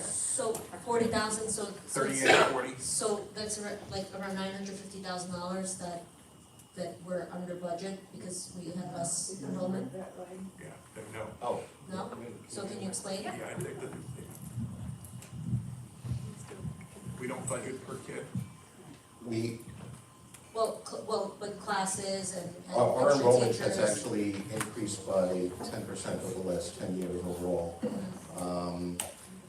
So 40,000, so. 38, 40. So that's like around $950,000 that we're under budget because we have less enrollment? Yeah, no. Oh. No? So can you explain? Yeah, I think that we don't budget per kid. But classes and Our extra enrollment has teachers. actually increased by 10% over the last 10 years overall.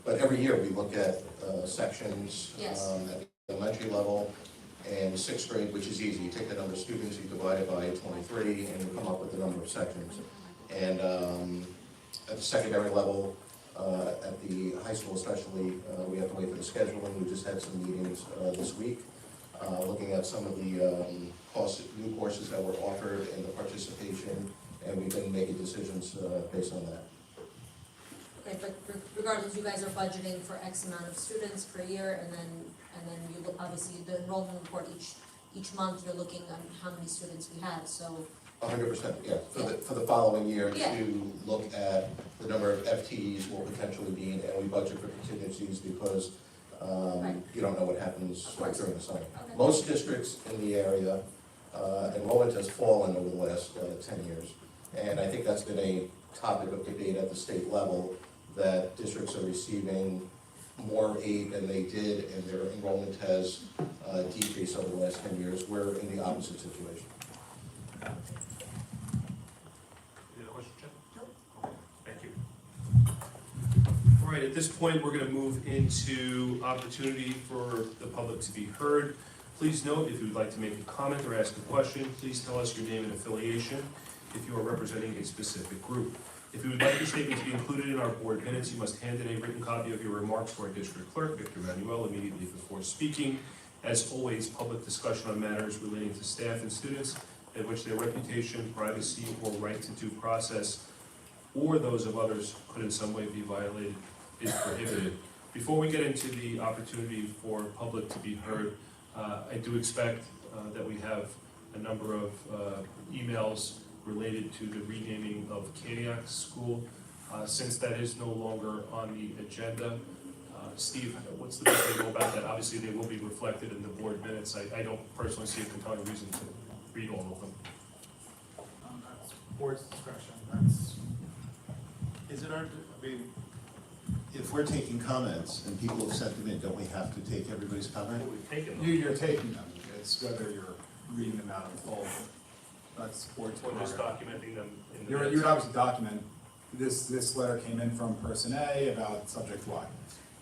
But every year we look at sections Yes. at the elementary level and 6th grade, which is easy. You take the number of students, you divide it by 23, and you come up with the number of sections. And at the secondary level, at the high school especially, we have to wait for the scheduling. We just had some meetings this week, looking at some of the new courses that were offered and the participation, and we've been making decisions based on that. Okay, but regardless, you guys are budgeting for X amount of students per year, and then you look, obviously, the enrollment report each month, you're looking on how many students we have, so. 100%, yeah. For the following year, Yeah. to look at the number of FTEs will potentially be, and we budget for contingencies because you don't know what happens during the summer. Okay. Most districts in the area, enrollment has fallen over the last 10 years. And I think that's been a topic of debate at the state level, that districts are receiving more aid than they did, and their enrollment has decreased over the last 10 years. We're in the opposite situation. Any other questions, Jen? No. Thank you. All right, at this point, we're going to move into opportunity for the public to be heard. Please note, if you would like to make a comment or ask a question, please tell us your name and affiliation if you are representing a specific group. If you would like your statement to be included in our board minutes, you must hand in a written copy of your remarks to our district clerk, Victor Manuel, immediately before speaking. As always, public discussion on matters relating to staff and students in which their reputation, privacy, or right to due process, or those of others could in some way be violated, is prohibited. Before we get into the opportunity for public to be heard, I do expect that we have a number of emails related to the renaming of Kaniak School. Since that is no longer on the agenda, Steve, what's the best way to go about that? Obviously, they will be reflected in the board minutes. I don't personally see a compelling reason to read all of them. That's board's discretion. Is it our, I mean, if we're taking comments and people have sent them in, don't we have to take everybody's comment? We've taken them. You're taking them. it's whether you're reading them out in full. That's board's Or just prerogative. documenting them in the You minutes. would obviously document, this letter came in from person A about subject Y.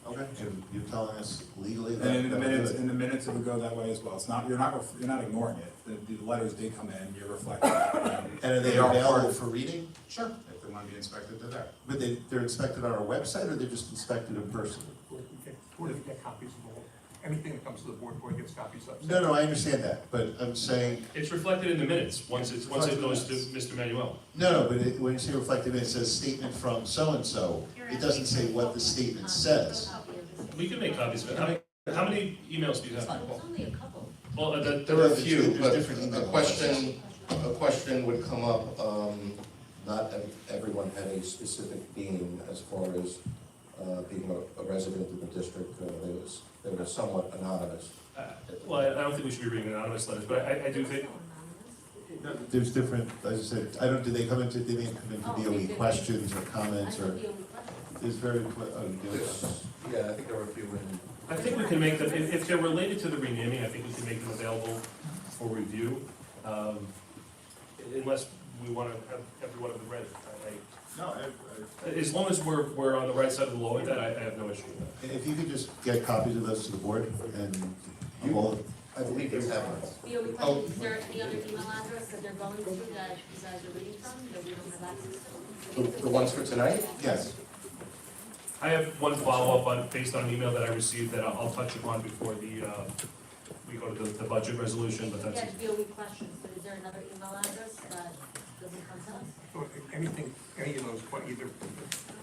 Okay? And you're telling us legally that? And in the that we minutes, do it? in the minutes, it would go that way as well. It's not, you're not ignoring it. The letters did come in, you're reflecting that. And are they are available part- for reading? Sure, if they want to be inspected, they're there. But they're inspected on our website, or they're just inspected in person? Board get copies of all, anything that comes to the board gets copies of. No, I understand that, but I'm saying, It's reflected in the minutes, once it goes to Mr. Manuel. no, but when you say reflective, it says statement from so-and-so. It doesn't say what the statement says. We can make copies of it. How many emails do you have? Only a couple. Well, There are a There's few, but different email a question would come up, not everyone had a specific theme as far as being a resident of the district. They were somewhat anonymous. Well, I don't think we should be reading anonymous letters, but I do think, There's different, as I said, they may come into BOE questions or comments, or, there's very, Yeah, I think there were a few in. I think we can make them, if they're related to the renaming, I think we can make them available for review. Unless we want to have every one of them read. No, As long as we're on the right side of the law with that, I have no issue with that. if you could just get copies of those to the board, and you will, I believe you have one. BOE Oh. questions, is there any other email address that they're going to that you guys are reading from, that we don't have access to? The ones for tonight? yes. I have one follow-up based on an email that I received that I'll touch upon before we go to the budget resolution, but that's. Yes, BOE questions, but is there another email address that doesn't come to us? So anything, any of those, either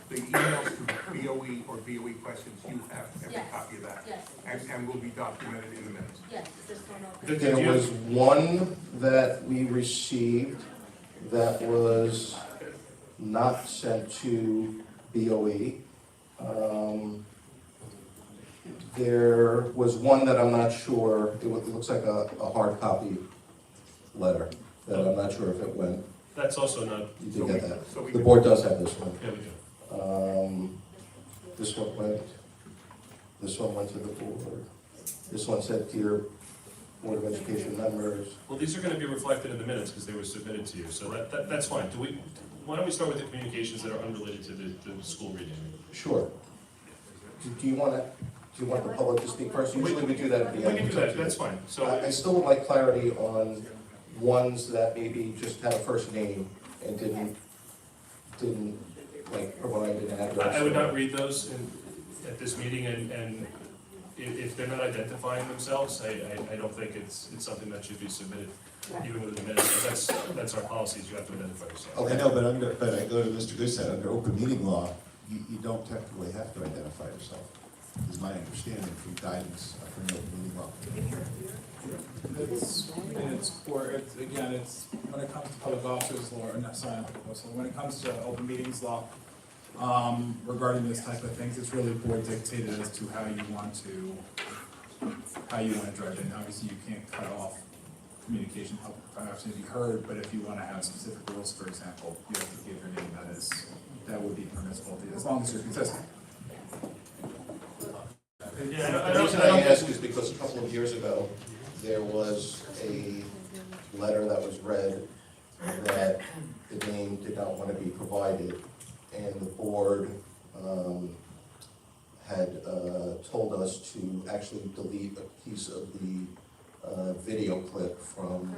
the emails to BOE or BOE questions, you have every Yes. copy of that. Yes. And will be documented in the minutes. Yes, just don't know. Did There you- was one that we received that was not sent to BOE. There was one that I'm not sure, it looks like a hard copy letter, that I'm not sure if it went. That's also not. You did get that. So we The board does have this one. Yeah, we do. This one went to the board. This one said, "Dear Board of Education members." Well, these are gonna be reflected in the minutes because they were submitted to you, so that's fine. Why don't we start with the communications that are unrelated to the school reading? Sure. Do you want the public to speak first? Usually we do that at the end. We can do that, that's fine. So, I still would like clarity on ones that maybe just had a first name and didn't like provide an address. I would not read those at this meeting, and if they're not identifying themselves, I don't think it's something that should be submitted, even within the minutes, but that's our policies, you have to identify yourself. I know, but I go to Mr. Goodside, under open meeting law, you don't technically have to identify yourself, is my understanding from guidance from the open meeting law. It's when it comes to public officers law, or not, sorry, not public officers, when it comes to open meetings law, regarding this type of things, it's really board dictated as to how you want to drive it. And obviously, you can't cut off communication, public opportunity heard, but if you want to have specific rules, for example, you have to give your name, that would be permissible, as long as you're consistent. The reason I ask is because a couple of years ago, there was a letter that was read that the name did not want to be provided, and the board had told us to actually delete a piece of the video clip from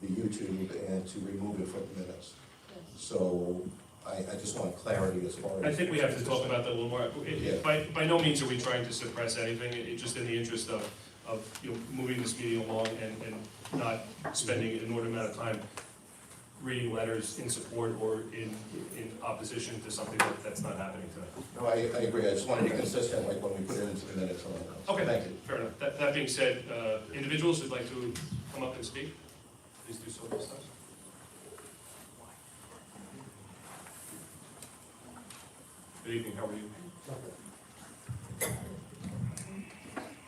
the YouTube and to remove it from the minutes. So I just want clarity as far as. I think we have to talk about that a little more. Yeah. By no means are we trying to suppress anything, just in the interest of moving this meeting along and not spending an inordinate amount of time reading letters in support or in opposition to something that's not happening tonight. No, I agree. I just want to be consistent, like when we put it into the minutes. Okay, Thank you. fair enough. That being said, individuals who'd like to come up and speak, please do so at this time. Good evening, how are you?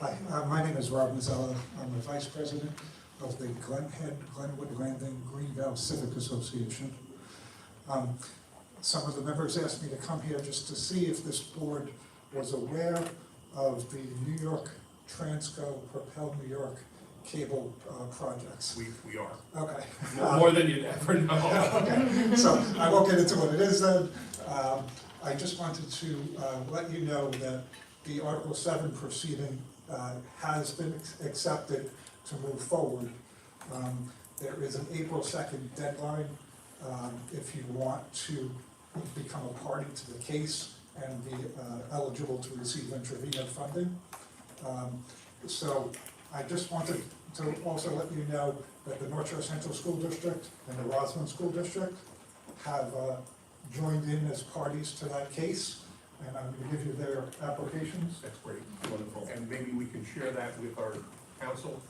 Hi, my name is Rob Mazzella. I'm the Vice President of the Glenwood Landing Greenbelt Civic Association. Some of the members asked me to come here just to see if this board was aware of the New York Transco Propel New York cable projects. We are. Okay. More than you'd ever know. Okay, so I won't get into what it is then. I just wanted to let you know that the Article 7 proceeding has been accepted to move forward. There is an April 2nd deadline if you want to become a party to the case and be eligible to receive intravenous funding. So I just wanted to also let you know that the North Shore Central School District and the Roslyn School District have joined in as parties to that case, and I'm going to give you their applications. That's great, wonderful. And maybe we can share that with our council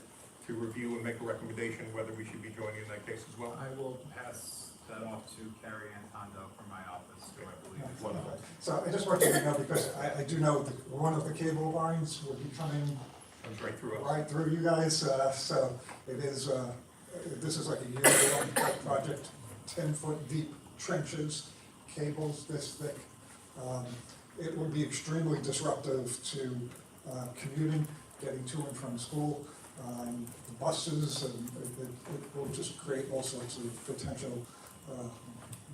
to review and make a recommendation whether we should be joining in that case as well. I will pass that off to Carrie Antondo from my office, who I believe is. Wonderful. So I just want you to know, because I do know that one of the cable lines will be coming Comes right through us. right through you guys, so it is, this is like a year-long project, 10-foot deep trenches, cables this thick. It will be extremely disruptive to commuting, getting to and from school, buses, and it will just create all sorts of potential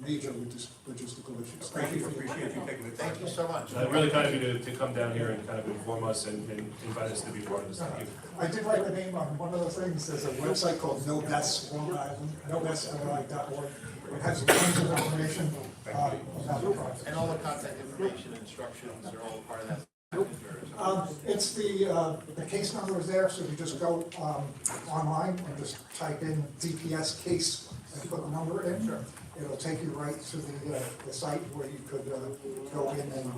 major logistical issues. Thank you for your Appreciate you taking the time. Thank you so much. Really kind of you to come down here and kind of inform us and invite us to be part of this. Thank you. I did write the name on one of the things. There's a website called NoBestLongIsland.org. It has tons of information about the project. And all the contact information and instructions are all part of that. It's the case number is there, so you just go online and just type in DPS case and put the number in. Sure. It'll take you right to the site where you could go in and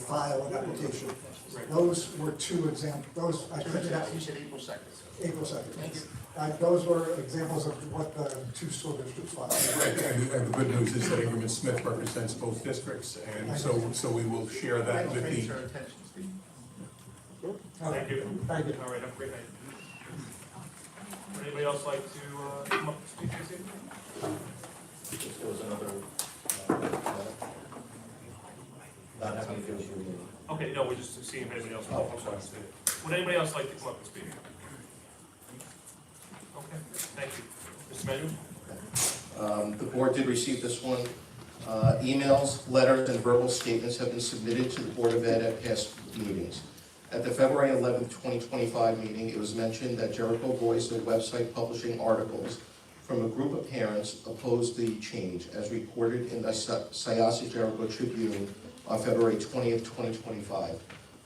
file an application. Those were two examples. Those I printed out. You said April 2nd. April 2nd. Thank you. Those were examples of what the two school districts filed. And the good news is that Ingram and Smith represents both districts, and so we will share that with the. Thank you. Thank you. All right, have a great night. Would anybody else like to come up and speak this evening? There was another, not having to do with your meeting. Okay, no, we're just seeing if anybody else. Would anybody else like to come up and speak? Okay, thank you. Mr. Manuel? The board did receive this one. Emails, letters, and verbal statements have been submitted to the Board of Ed at past meetings. At the February 11th, 2025 meeting, it was mentioned that Jericho Voice, a website publishing articles from a group of parents, opposed the change, as reported in the Syosset Jericho Tribune on February 20th, 2025.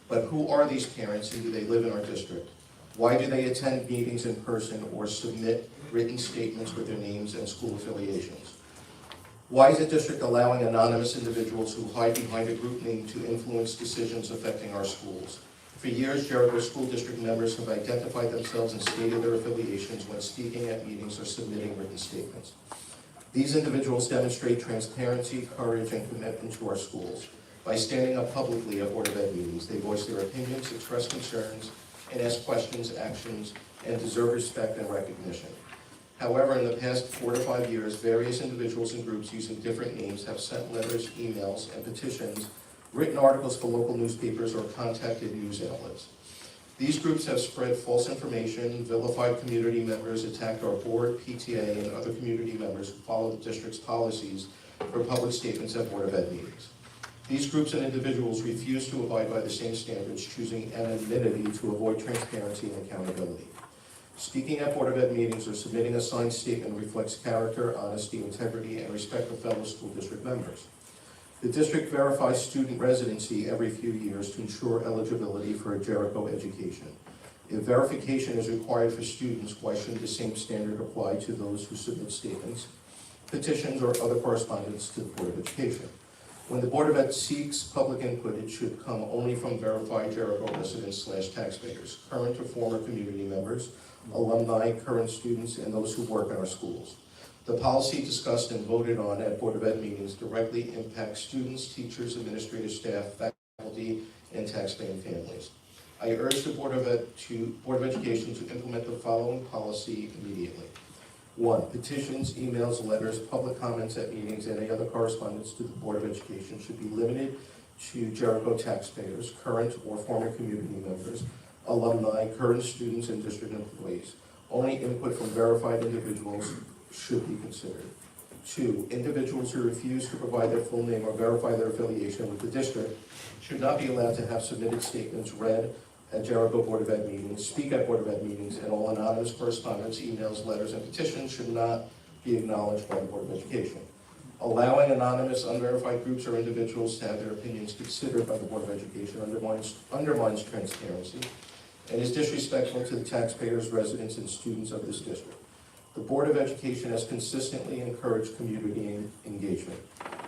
But who are these parents and do they live in our district? Why do they attend meetings in person or submit written statements with their names and school affiliations? Why is the district allowing anonymous individuals who hide behind a group name to influence decisions affecting our schools? For years, Jericho School District members have identified themselves and stated their affiliations when speaking at meetings or submitting written statements. These individuals demonstrate transparency, courage, and commitment to our schools. By standing up publicly at Board of Ed meetings, they voice their opinions, express concerns, and ask questions, actions, and deserve respect and recognition. However, in the past 4 to 5 years, various individuals and groups using different names have sent letters, emails, and petitions, written articles for local newspapers, or contacted news outlets. These groups have spread false information, vilified community members, attacked our board, PTA, and other community members who follow the district's policies for public statements at Board of Ed meetings. These groups and individuals refuse to abide by the same standards, choosing anonymity to avoid transparency and accountability. Speaking at Board of Ed meetings or submitting a signed statement reflects character, honesty, integrity, and respect for fellow school district members. The district verifies student residency every few years to ensure eligibility for a Jericho education. If verification is required for students, why shouldn't the same standard apply to those who submit statements, petitions, or other correspondence to the Board of Education? When the Board of Ed seeks public input, it should come only from verified Jericho residents/taxpayers, current or former community members, alumni, current students, and those who work in our schools. The policy discussed and voted on at Board of Ed meetings directly impacts students, teachers, administrative staff, faculty, and taxpaying families. I urge the Board of Education to implement the following policy immediately. 1. Petitions, emails, letters, public comments at meetings, and any other correspondence to the Board of Education should be limited to Jericho taxpayers, current or former community members, alumni, current students, and district employees. Only input from verified individuals should be considered. 2, individuals who refuse to provide their full name or verify their affiliation with the district should not be allowed to have submitted statements read at Jericho Board of Ed meetings, speak at Board of Ed meetings, and all anonymous correspondence, emails, letters, and petitions should not be acknowledged by the Board of Education. Allowing anonymous, unverified groups or individuals to have their opinions considered by the Board of Education undermines transparency and is disrespectful to the taxpayers, residents, and students of this district. The Board of Education has consistently encouraged community engagement.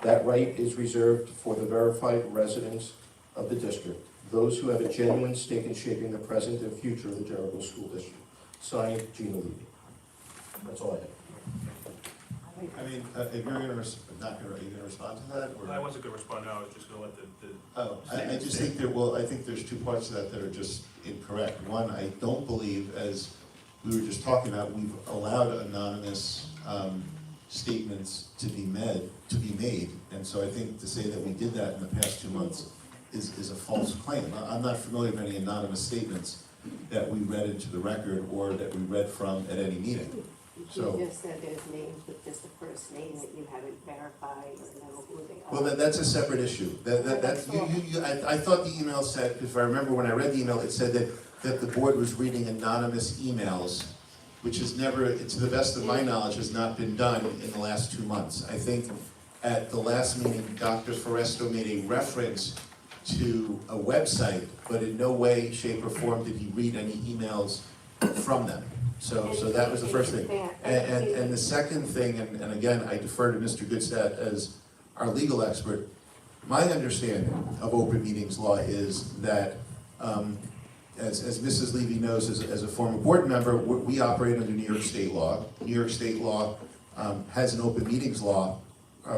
That right is reserved for the verified residents of the district, those who have a genuine stake in shaping the present and future of the Jericho School District. Signed, Gina Levy. That's all I have. I mean, if you're gonna, are you gonna respond to that, or? I wasn't gonna respond now, I was just gonna let the. Oh, I just think I think there's 2 parts to that that are just incorrect. One, I don't believe, as we were just talking about, we've allowed anonymous statements to be made, and so I think to say that we did that in the past 2 months is a false claim. I'm not familiar with any anonymous statements that we read into the record or that we read from at any meeting. So. You just said there's names with just the first name that you haven't verified or know who they are. Well, that's a separate issue. I thought the email said, if I remember when I read the email, it said that the board was reading anonymous emails, which has never, to the best of my knowledge, has not been done in the last 2 months. I think at the last meeting, Dr. Foresto made a reference to a website, but in no way, shape, or form did he read any emails from them. So that was the first thing. And the second thing, and again, I defer to Mr. Goodstadt as our legal expert, my understanding of open meetings law is that, as Mrs. Levy knows, as a former board member, we operate under New York State law. New York State law has an open meetings law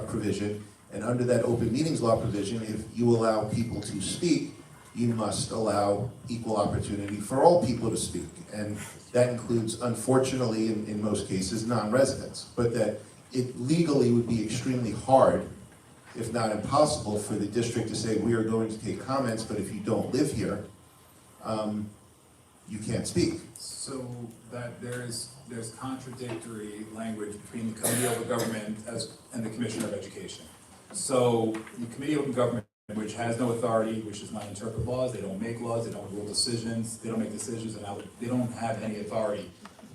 provision, and under that open meetings law provision, if you allow people to speak, you must allow equal opportunity for all people to speak. And that includes, unfortunately, in most cases, non-residents. But that it legally would be extremely hard, if not impossible, for the district to say, we are going to take comments, but if you don't live here, you can't speak. So that there's contradictory language between the Committee of Government and the Commissioner of Education. So the Committee of Government, which has no authority, which does not interpret laws, they don't make laws, they don't rule decisions, they don't make decisions, and they don't have any authority.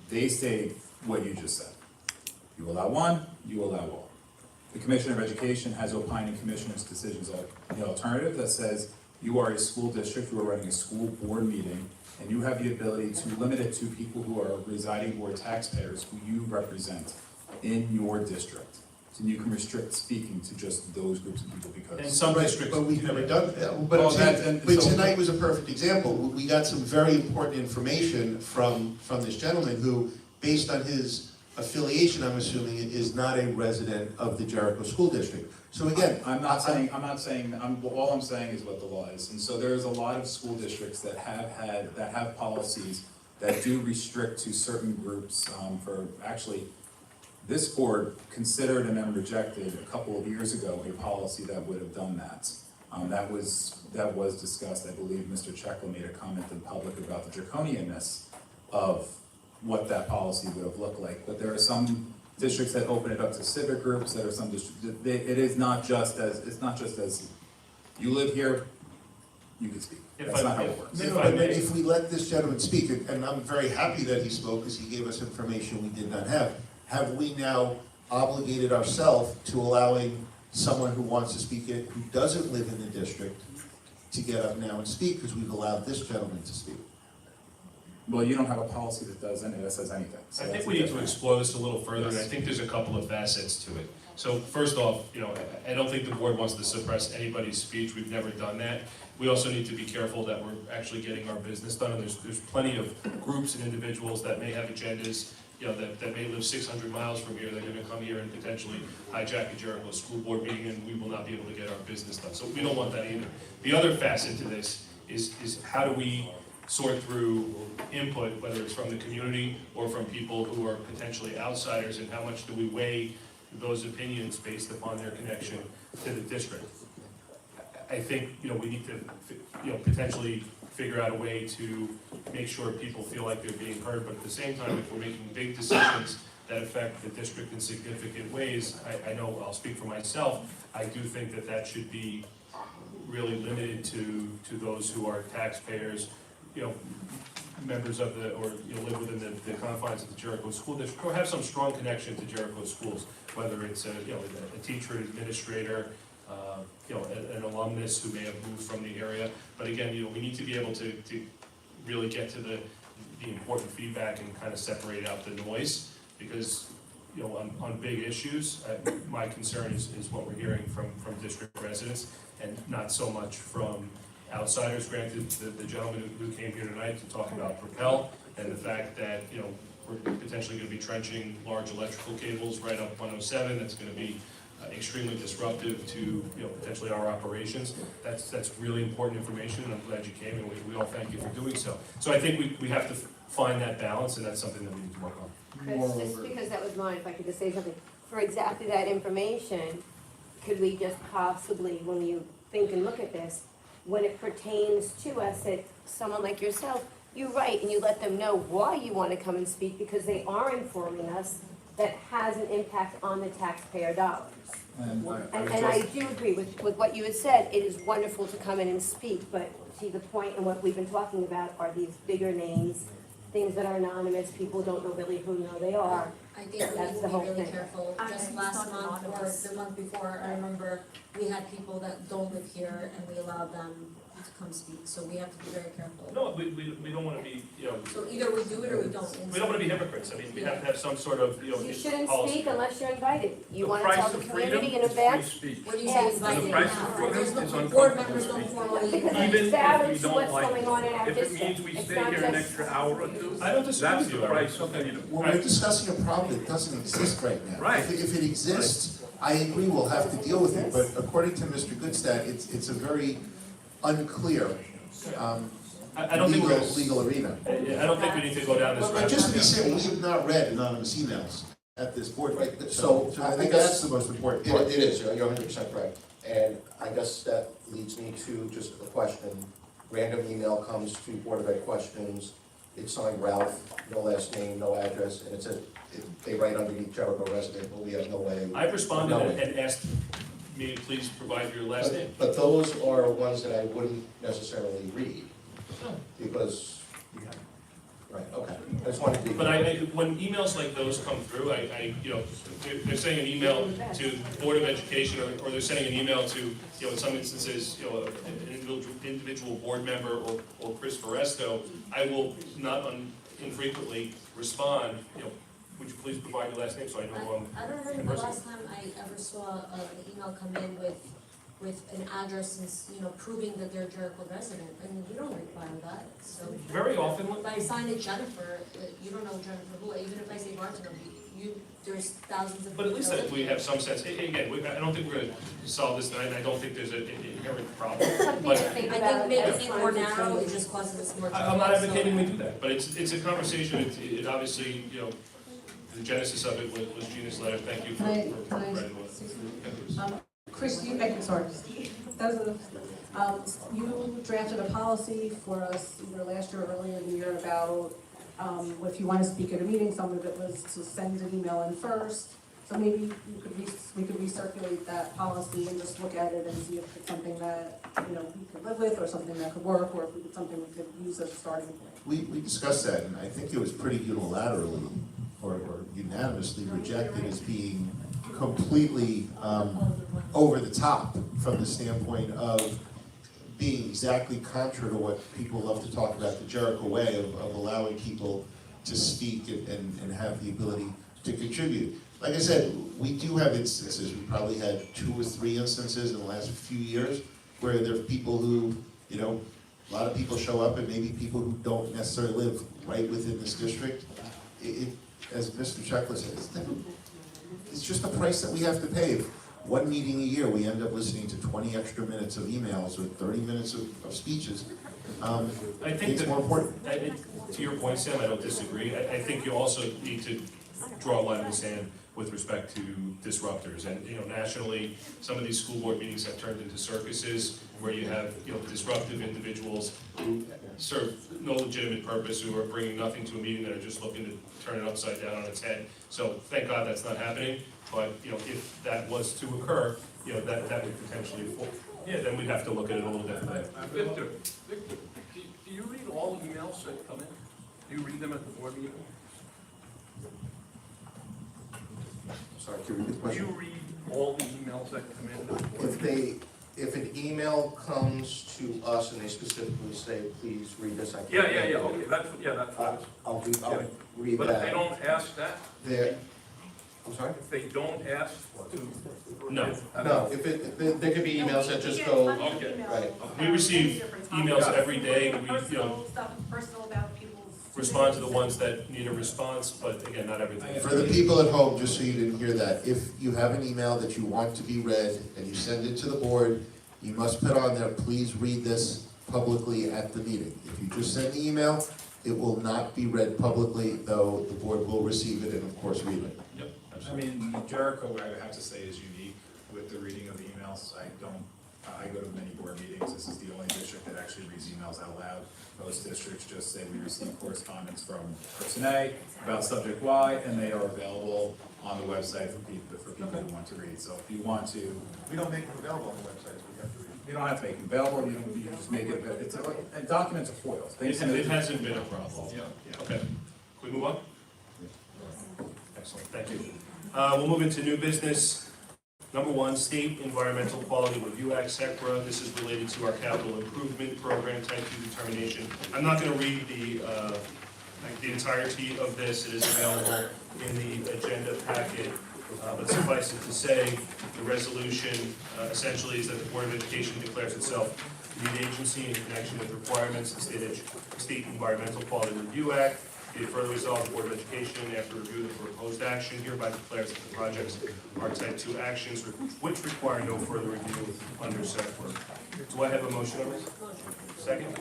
They say what you just said. You allow one, you allow all. The Commissioner of Education has opined in commissioners' decisions of the alternative that says you are a school district, you are running a school board meeting, and you have the ability to limit it to people who are residing or taxpayers who you represent in your district. And you can restrict speaking to just those groups of people because. And some districts. But we've never done that. But tonight was a perfect example. We got some very important information from this gentleman who, based on his affiliation, I'm assuming, is not a resident of the Jericho School District. So again, all I'm saying is what the law is. And so there's a lot of school districts that have policies that do restrict to certain groups this board considered and then rejected a couple of years ago a policy that would have done that. That was discussed. I believe Mr. Checkle made a comment in public about the draconianness of what that policy would have looked like. But there are some districts that open it up to civic groups. There are some districts. It is not just as you live here, you can speak. That's not how it works. No, but if we let this gentleman speak, and I'm very happy that he spoke because he gave us information we did not have we now obligated ourselves to allowing someone who wants to speak it, who doesn't live in the district, to get up now and speak because we've allowed this gentleman to speak? Well, you don't have a policy that says anything. So I think we need to explore this a little further, and I think there's a couple of facets to it. So first off, I don't think the board wants to suppress anybody's speech. We've never done that. We also need to be careful that we're actually getting our business done, and there's plenty of groups and individuals that may have agendas, that may live 600 miles from here. They're going to come here and potentially hijack a Jericho school board meeting, and we will not be able to get our business done. So we don't want that either. The other facet to this is how do we sort through input, whether it's from the community or from people who are potentially outsiders, and how much do we weigh those opinions based upon their connection to the district. I think, you know, we need to, you know, potentially figure out a way to make sure people feel like they're being heard, but at the same time, if we're making big decisions that affect the district in significant ways, I know, I'll speak for myself, I do think that that should be really limited to those who are taxpayers, you know, members of the, or, you know, live within the confines of the Jericho School District, or have some strong connection to Jericho schools, whether it's a, you know, a teacher, an administrator, you know, an alumnus who may have moved from the area. But again, you know, we need to be able to really get to the important feedback and kind of separate out the noise, because, you know, on big issues, my concern is what we're hearing from district residents, and not so much from outsiders. Granted, the gentleman who came here tonight to talk about Propel, and the fact that, you know, we're potentially gonna be trenching large electrical cables right up 107, that's gonna be extremely disruptive to, you know, potentially our operations. That's really important information, and I'm glad you came, and we all thank you for doing so. So I think we have to find that balance, and that's something that we need to work on. Chris, just because that was mine, if I could just say something, for exactly that information, could we just possibly, when you think and look at this, when it pertains to us, that someone like yourself, you write and you let them know why you want to come and speak, because they are informing us that has an impact on the taxpayer dollars. And I do agree with what you had said, it is wonderful to come in and speak, but see, the point and what we've been talking about are these bigger names, things that are anonymous, people don't know really who know they are. I think we need That's to the be whole really thing. careful. Just last month or the month before, I remember we had people that don't live here and we allowed them to come speak, so we have to be very careful. No, we don't wanna be, you know, So either we do it or we don't. we don't wanna be hypocrites. I mean, we have to have some sort of, you know, You shouldn't policy. speak unless you're invited. You The wanna price tell the of freedom community in is advance. free speech. What do you Yes. say invited The price of now? freedom There's is no, uncomfortable board members don't speech. formally. Because Even it's if valid we to don't what's like going on in our If it district. means we It's stay not here an just- extra hour or two, I don't disagree that's with you, the Larry. price of freedom. Well, we're discussing a problem that doesn't exist right now. Right. If it exists, I agree, we'll have to deal with it, but according to Mr. Goodstadt, it's a very unclear, I don't think we're gonna, legal arena. I don't think we need to go down this But road. just to be clear, we have not read anonymous emails at this board, right? So I think that's the most important part. It is, you're 100% correct. And I guess that leads me to just a question. Random email comes to Board of Ed questions, it's signed Ralph, no last name, no address, and they write underneath Jericho resident, but we have no way. I've responded of knowing. and asked me to please provide your last name. But those are ones that I wouldn't necessarily read, because, right, okay. I just wanted to be. But when emails like those come through, you know, they're sending an email to Board of Education, or they're sending an email to, you know, in some instances, you know, an individual board member or Chris Foresto, I will not infrequently respond, you know, would you please provide your last name so I know who I'm. I don't remember the last time I ever saw an email come in with an address and, you know, proving that they're a Jericho resident, and you don't require that, so. Very often. If I sign it Jennifer, you don't know Jennifer who, even if I say Barton, there's thousands of. But at least people that we have some sense, again, I don't think we're gonna solve this tonight, and I don't think there's an inherent problem. Something But to think I about think making as it time more to narrow, it change. just causes us more. I'm not trouble, advocating so- we do that, but it's a conversation, it obviously, you know, the genesis of it was Gina's letter, thank you for writing it. Chris, you drafted a policy for us either last year or earlier in the year about, if you want to speak at a meeting, some of it was to send an email in first. So maybe we could recirculate that policy and just look at it and see if it's something that, you know, we could live with, or something that could work, or if it's something we could use as a starting point. We discussed that, and I think it was pretty unilaterally or unanimously rejected as being completely over the top from the standpoint of being exactly contrary to what people love to talk about, the Jericho way of allowing people to speak and have the ability to contribute. Like I said, we do have instances, we probably had 2 or 3 instances in the last few years where there are people who, you know, a lot of people show up, and maybe people who don't necessarily live right within this district. As Mr. Chekla said, it's just a price that we have to pay. If one meeting a year, we end up listening to 20 extra minutes of emails or 30 minutes of speeches. I think it's that, more important. to your point, Sam, I don't disagree. I think you also need to draw a line in the sand with respect to disruptors. And, nationally, some of these school board meetings have turned into circuses where you have, disruptive individuals who serve no legitimate purpose, who are bringing nothing to a meeting, that are just looking to turn it upside down on its head. So thank God that's not happening, but, if that was to occur, that would potentially, then we'd have to look at it a little differently. Victor, do you read all emails that come in? Do you read them at the board meeting? Sorry, can you repeat the Do question? you read all the emails that come in? If an email comes to us and they specifically say, please read this, I can't. Yeah, okay, that's fine. I'll read But that. if they don't ask that, I'm sorry? if they don't ask to. No. No, there could be emails that just go, Okay. right. We receive emails every day, we, Personal about people's. respond to the ones that need a response, but again, not everything. For the people at home, just so you didn't hear that, if you have an email that you want to be read and you send it to the board, you must put on there, please read this publicly at the meeting. If you just send the email, it will not be read publicly, though the board will receive it and of course read it. Yep, I mean, Jericho, I would have to say, is unique with the reading of the emails. I go to many board meetings. This is the only district that actually reads emails out loud. Most districts just say we receive correspondence from person A about subject Y, and they are available on the website for people who want to read. So if you want to, We don't make them available on the website, so we have to read. you don't have to make them available. You just make it. It's a documents are foils. It hasn't been a problem. Yeah. Okay, can we move on? Excellent, thank you. We'll move into new business. Number 1, State Environmental Quality Review Act, SECRA. This is related to our capital improvement program type 2 determination. I'm not going to read the entirety of this. It is available in the agenda packet. But suffice it to say, the resolution essentially is that the Board of Education declares itself lead agency in connection with requirements of the State Environmental Quality Review Act. Be it further resolved, the Board of Education, after review of the proposed action, hereby declares that the projects are type 2 actions which require no further review under SECRA. Do I have a motion on this? Second?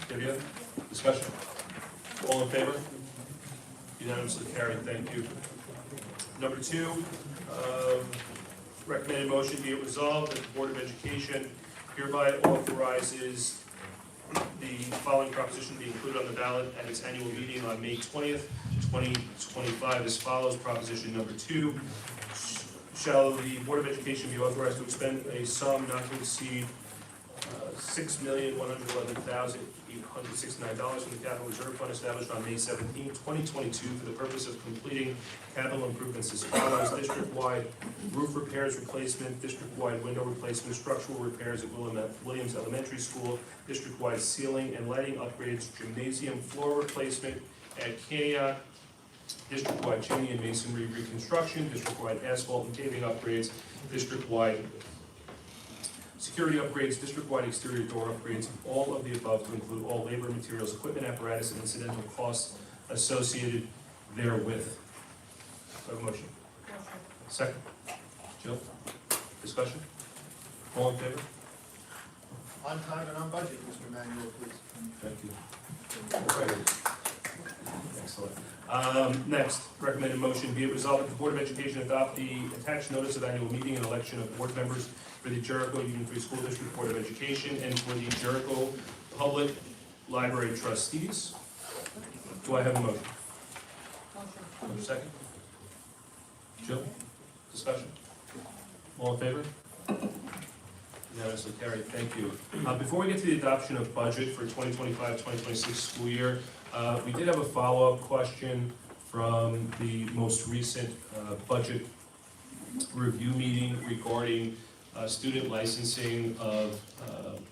Divya? Discussion? All in favor? Unanimously carried, thank you. Number 2, recommended motion be it resolved that the Board of Education hereby authorizes the following proposition be included on the ballot at its annual meeting on May 20th, 2025 as follows. Proposition number 2, shall the Board of Education be authorized to expend a sum not to exceed $6,111,869 from the Capital Reserve Fund established on May 17th, 2022 for the purpose of completing capital improvements as follows. District-wide roof repairs replacement, district-wide window replacement, structural repairs at Williams Elementary School, district-wide ceiling and lighting upgrades, gymnasium floor replacement at Kaniak, district-wide chimney and masonry reconstruction, district-wide asphalt and paving upgrades, district-wide security upgrades, district-wide exterior door upgrades, all of the above to include all labor, materials, equipment, apparatus, and incidental costs associated therewith. Do I have a motion? Second. Jill? Discussion? All in favor? On time and on budget, Mr. Manuel, please. Thank you. Excellent. Next, recommended motion be it resolved that the Board of Education adopt the attached notice of annual meeting and election of board members for the Jericho Union Free School District Board of Education and for the Jericho Public Library Trustees. Do I have a motion? Motion. Second? Jill? Discussion? All in favor? Unanimously carried, thank you. Before we get to the adoption of budget for 2025-2026 school year, we did have a follow-up question from the most recent budget review meeting regarding student licensing of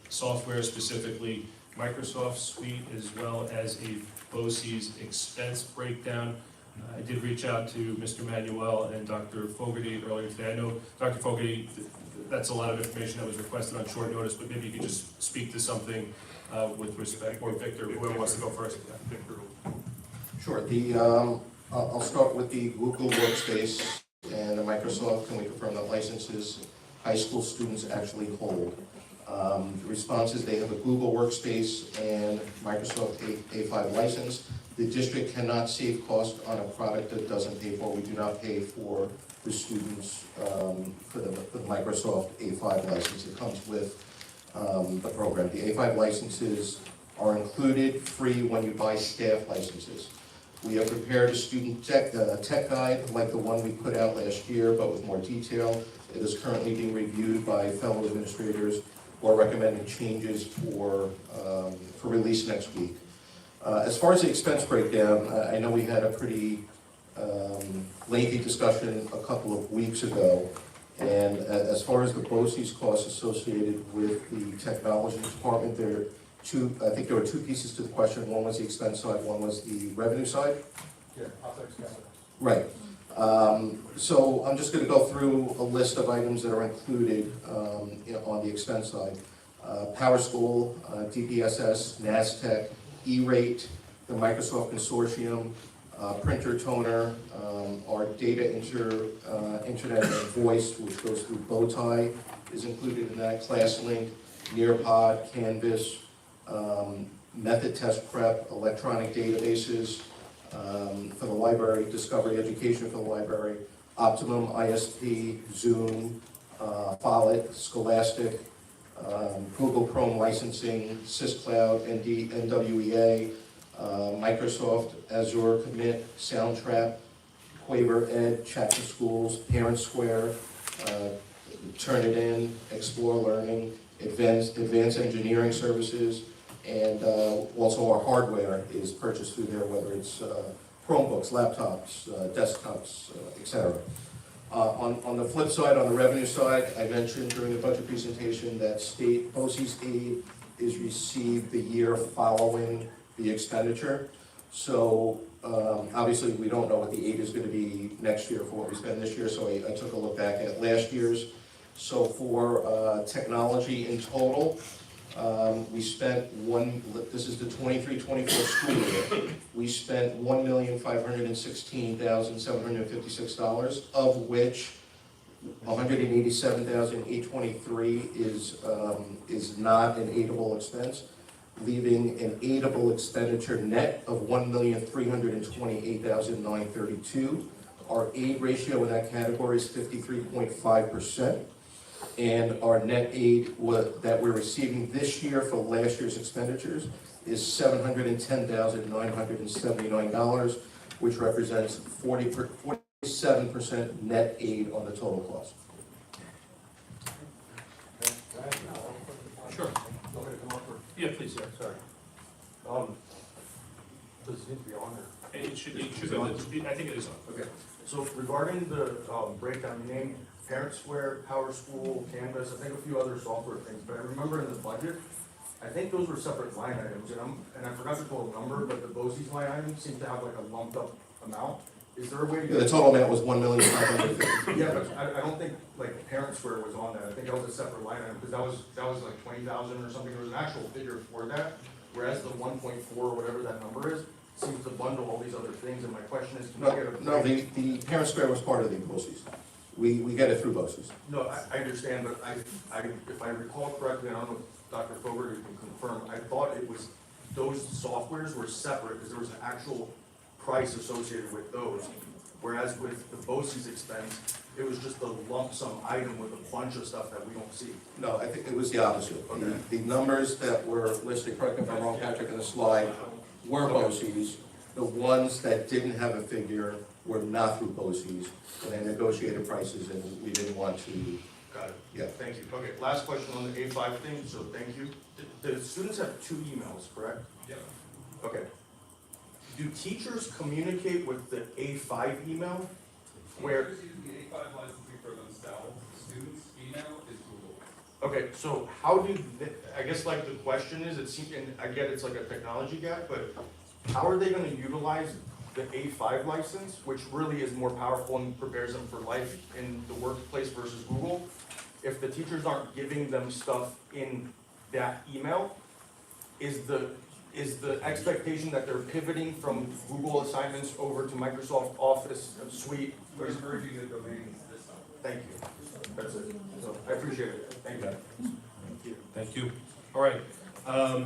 software, specifically Microsoft Suite, as well as a BOCES expense breakdown. I did reach out to Mr. Manuel and Dr. Fogarty earlier today. I know, Dr. Fogarty, that's a lot of information that was requested on short notice, but maybe you could just speak to something with respect, or Victor, whoever wants to go first. Victor. Sure, I'll start with the Google Workspace and the Microsoft. Can we confirm that licenses high school students actually hold? The response is they have a Google Workspace and Microsoft A5 license. The district cannot save cost on a product that doesn't pay for. We do not pay for the students for the Microsoft A5 license. It comes with the program. The A5 licenses are included free when you buy staff licenses. We have prepared a student tech guide like the one we put out last year, but with more detail. It is currently being reviewed by fellow administrators who are recommending changes for release next week. As far as the expense breakdown, I know we had a pretty lengthy discussion a couple of weeks ago. And as far as the BOCES costs associated with the technology department, I think there were two pieces to the question. One was the expense side, one was the revenue side. Yeah, OpEx capital. Right. So I'm just going to go through a list of items that are included on the expense side. Power School, DPSS, NASTech, E-Rate, the Microsoft Consortium, printer toner, our data internet and voice, which goes through Bowtie, is included in that. ClassLink, Nearpod, Canvas, method test prep, electronic databases for the library, Discovery Education for the library, Optimum ISP, Zoom, Follett, Scholastic, Google Chrome licensing, SysCloud, NWEA, Microsoft Azure Commit, Soundtrap, Quaver Ed, Chat to Schools, Parent Square, Turnitin, Explore Learning, Advanced Engineering Services, and also our hardware is purchased through there, whether it's Chromebooks, laptops, desktops, etc. On the flip side, on the revenue side, I mentioned during the budget presentation that state BOCES aid is received the year following the expenditure. So obviously we don't know what the aid is going to be next year for what we spend this year, so I took a look back at last year's. So for technology in total, we spent this is the 23-24 school year, we spent $1,516,756, of which $187,823 is not an aidable expense, leaving an aidable expenditure net of $1,328,932. Our aid ratio in that category is 53.5%. And our net aid that we're receiving this year for last year's expenditures is $710,979, which represents 47% net aid on the total cost. Sure. Yeah, please, sir. Sorry. Does it need to be on there? It should go, I think it is on. Okay, so regarding the breakdown, you named Parent Square, Power School, Canvas, I think a few other software things, but I remember in the budget, I think those were separate line items, and I forgot the total number, but the BOCES line item seemed to have like a lumped up amount. Is there a way to The total amount was $1,550,000. Yeah, but I don't think like Parent Square was on that. I think that was a separate line item, because that was like 20,000 or something. There was an actual figure for that, whereas the 1.4 or whatever that number is seems to bundle all these other things. And my question is, can we get a No, the Parent Square was part of the BOCES. We get it through BOCES. No, I understand, but if I recall correctly, I don't know if Dr. Fogarty can confirm, I thought it was, those softwares were separate because there was an actual price associated with those. Whereas with the BOCES expense, it was just a lump sum item with a bunch of stuff that we don't see. No, I think it was the opposite. Okay. The numbers that were listed, correct me if I'm wrong, Patrick, in the slide, were BOCES. The ones that didn't have a figure were not through BOCES, and they negotiated prices, and we didn't want to. Got it. Yeah. Thank you. Okay, last question on the A5 thing, so thank you. The students have 2 emails, correct? Yeah. Okay. Do teachers communicate with the A5 email? Where? Teachers use the A5 licensing for themselves. Students' email is Google. Okay, so how do, I guess like the question is, it seems, and I get it's like a technology gap, but how are they gonna utilize the A5 license, which really is more powerful and prepares them for life in the workplace versus Google, if the teachers aren't giving them stuff in that email? Is the expectation that they're pivoting from Google assignments over to Microsoft Office Suite? We're merging the domains this summer. Thank you. That's it. So I appreciate it. Thank you. Thank you. All right. I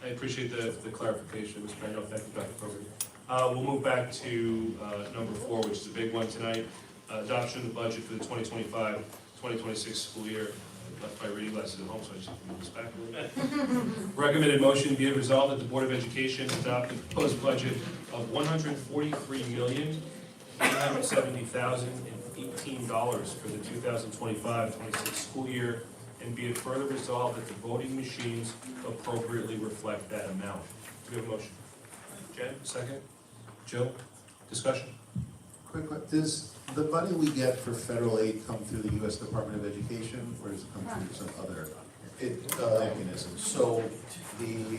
appreciate the clarification, Mr. Randolph. Thank you, Dr. Fogarty. We'll move back to number 4, which is a big one tonight. Adoption of the budget for the 2025-2026 school year. I left my reading glasses at home, so I just have to move this back a little bit. Recommended motion be it resolved that the Board of Education adopt a proposed budget of $143,870,018 for the 2025-26 school year, and be it further resolved that the voting machines appropriately reflect that amount. Do we have a motion? Jen, second? Joe, discussion? Quick, does the money we get for federal aid come through the U.S. Department of Education, or does it come through some other mechanism? So the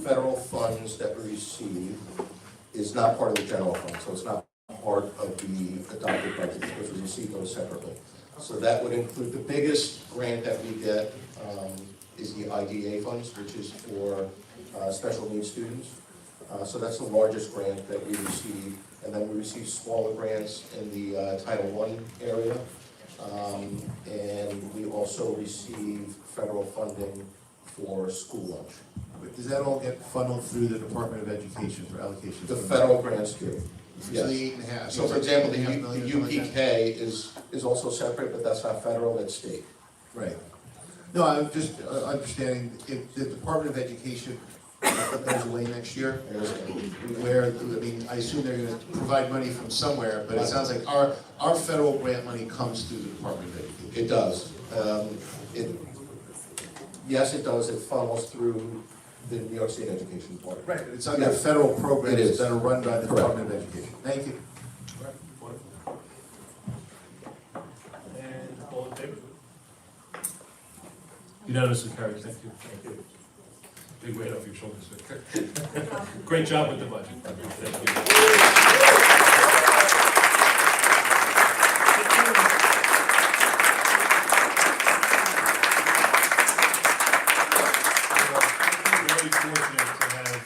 federal funds that we receive is not part of the general fund, so it's not part of the adopted budget because we receive those separately. So that would include, the biggest grant that we get is the IDA funds, which is for special needs students. So that's the largest grant that we receive. And then we receive smaller grants in the Title I area. And we also receive federal funding for school lunch. But does that all get funneled through the Department of Education for allocations? The federal grants do. So Yes. the 8.5. So for example, the $8.5 million, something like that? UPK is also separate, but that's not federal, that's state. Right. No, I'm just understanding, if the Department of Education goes away next year, where, I mean, I assume they're gonna provide money from somewhere, but it sounds like our federal grant money comes through the Department of Education. It does. Yes, it does. It funnels through the New York State Education Department. Right, but it's under federal programs It is. that are run by the Correct. Department of Education. Thank you. And all in favor? Unanimously carried, thank you. Big weight off your shoulders. Great job with the budget. Thank you. We're very fortunate to have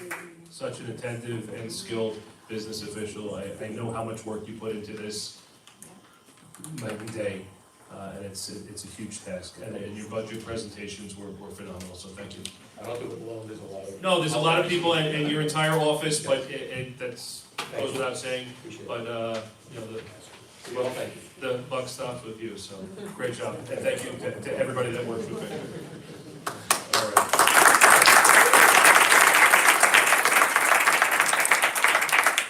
such an attentive and skilled business official. I know how much work you put into this night and day, and it's a huge task. And your budget presentations were phenomenal, so thank you. I don't do it alone, there's a lot of. No, there's a lot of people and your entire office, but that's goes without saying. But you know, the buck stops with you, so great job. And thank you to everybody that works with it. All right.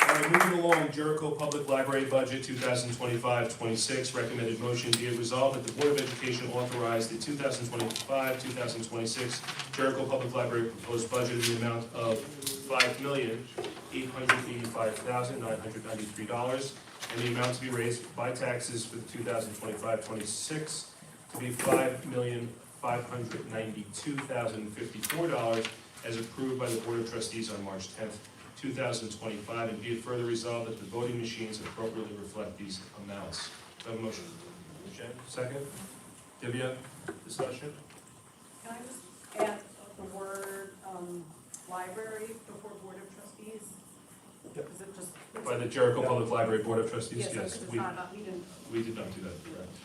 All right, moving along, Jericho Public Library Budget 2025-26. Recommended motion be it resolved that the Board of Education authorize the 2025-2026 Jericho Public Library proposed budget in the amount of $5,885,993, and the amount to be raised by taxes for the 2025-26 to be $5,592,054 as approved by the Board of Trustees on March 10th, 2025, and be it further resolved that the voting machines appropriately reflect these amounts. Do I have a motion? Jen, second? Divya, discussion? Can I just add the word, library before Board of Trustees? Is it just? By the Jericho Public Library Board of Trustees? Yes, because it's not, we didn't. We did not do that, correct.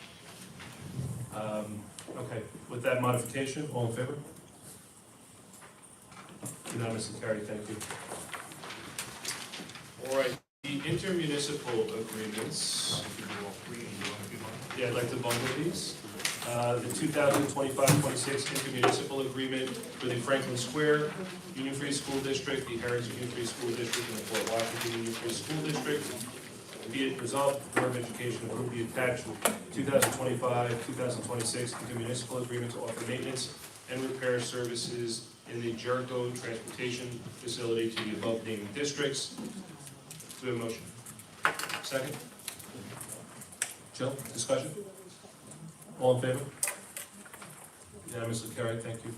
Okay, with that modification, all in favor? Unanimously carried, thank you. All right, the intermunicipal agreements. Yeah, I'd like to bundle these. The 2025-26 intermunicipal agreement for the Franklin Square Union Free School District, the Heritage Union Free School District, and the Fort Washington Union Free School District. Be it resolved, the Board of Education approve the attached 2025-2026 intermunicipal agreement to offer maintenance and repair services in the Jericho Transportation Facility to the above named districts. Do we have a motion? Second? Jill, discussion? All in favor? Unanimously carried, thank you.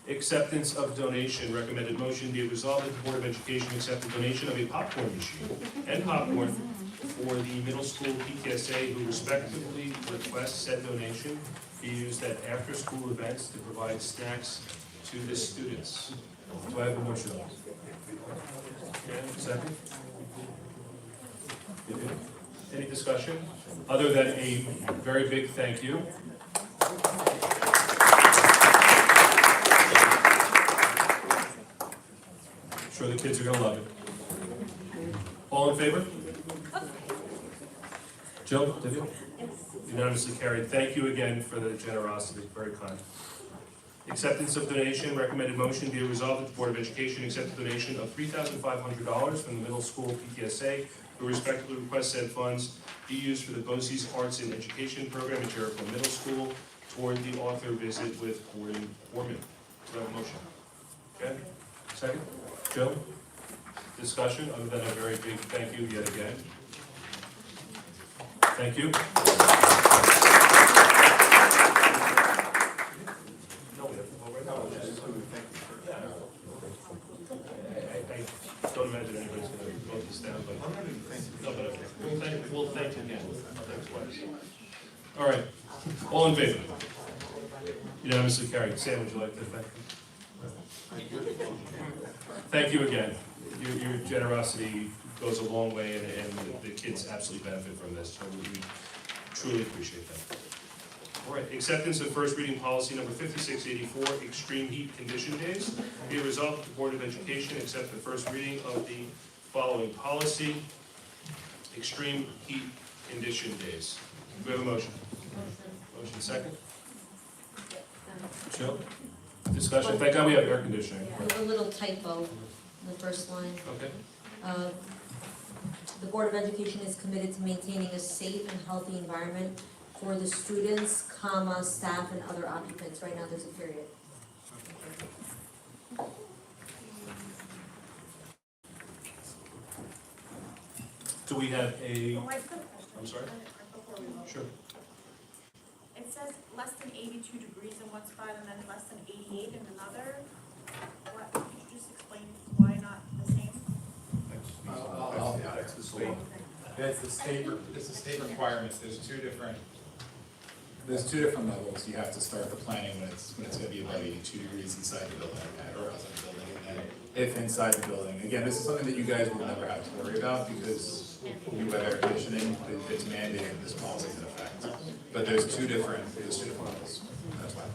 Acceptance of donation, recommended motion be it resolved that the Board of Education accept the donation of a popcorn machine and popcorn for the middle school PTSA who respectively request said donation be used at after-school events to provide snacks to the students. Do I have a motion? Okay, second? Any discussion? Other than a very big thank you. I'm sure the kids are gonna love it. All in favor? Jill, did you? Unanimously carried. Thank you again for the generosity, very kind. Acceptance of donation, recommended motion be it resolved that the Board of Education accept the donation of $3,500 from the middle school PTSA, who respectfully request said funds be used for the BOCES Arts and Education Program at Jericho Middle School toward the author visit with Gordon Foreman. Do I have a motion? Okay, second? Joe? Discussion, other than a very big thank you yet again. Thank you. I don't imagine anybody's gonna vote this down, but, no, but we'll thank you again. I'll thank you twice. All right, all in favor? Unanimously carried. Sam, would you like to thank you? Thank you again. Your generosity goes a long way, and the kids absolutely benefit from this, so we truly appreciate that. All right, acceptance of first reading policy number 5684, extreme heat condition days. Be it resolved that the Board of Education accept the first reading of the following policy, extreme heat condition days. Do we have a motion? Motion second? Jill? Discussion? Thank God we have air conditioning. A little typo in the first line. Okay. The Board of Education is committed to maintaining a safe and healthy environment for the students, comma, staff, and other occupants. Right now, there's a period. Do we have a, I'm sorry? Sure. It says less than 82 degrees in one spot and then less than 88 in another. What, could you just explain why not the same? That's the state. It's the state requirements. There's two different levels. You have to start the planning when it's gonna be about 82 degrees inside the building, or outside the building, and then if inside the building. Again, this is something that you guys will never have to worry about because you have air conditioning, it's mandated in this policy in effect. But there's two different levels. That's why.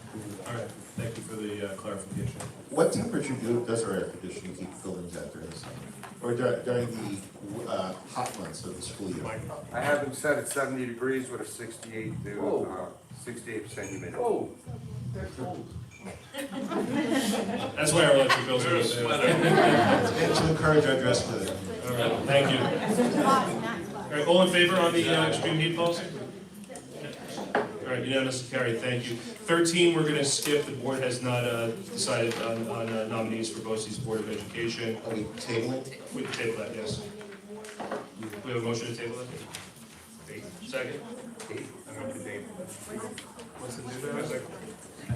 All right, thank you for the clarification. What temperature does our air conditioning keep buildings at during the summer? Or during the hot months of the school year? I have them set at 70 degrees with a 68 to 68% humidity. Oh, they're cold. That's why our electric bills are so bad. And to encourage our dress code. All right, thank you. All right, all in favor on the extreme heat policy? All right, unanimously carried, thank you. 13, we're gonna skip, the board has not decided on nominees for BOCES Board of Education. Are we tabling? We can table that, yes. We have a motion to table that? Second? I'm up to date. What's the due date? I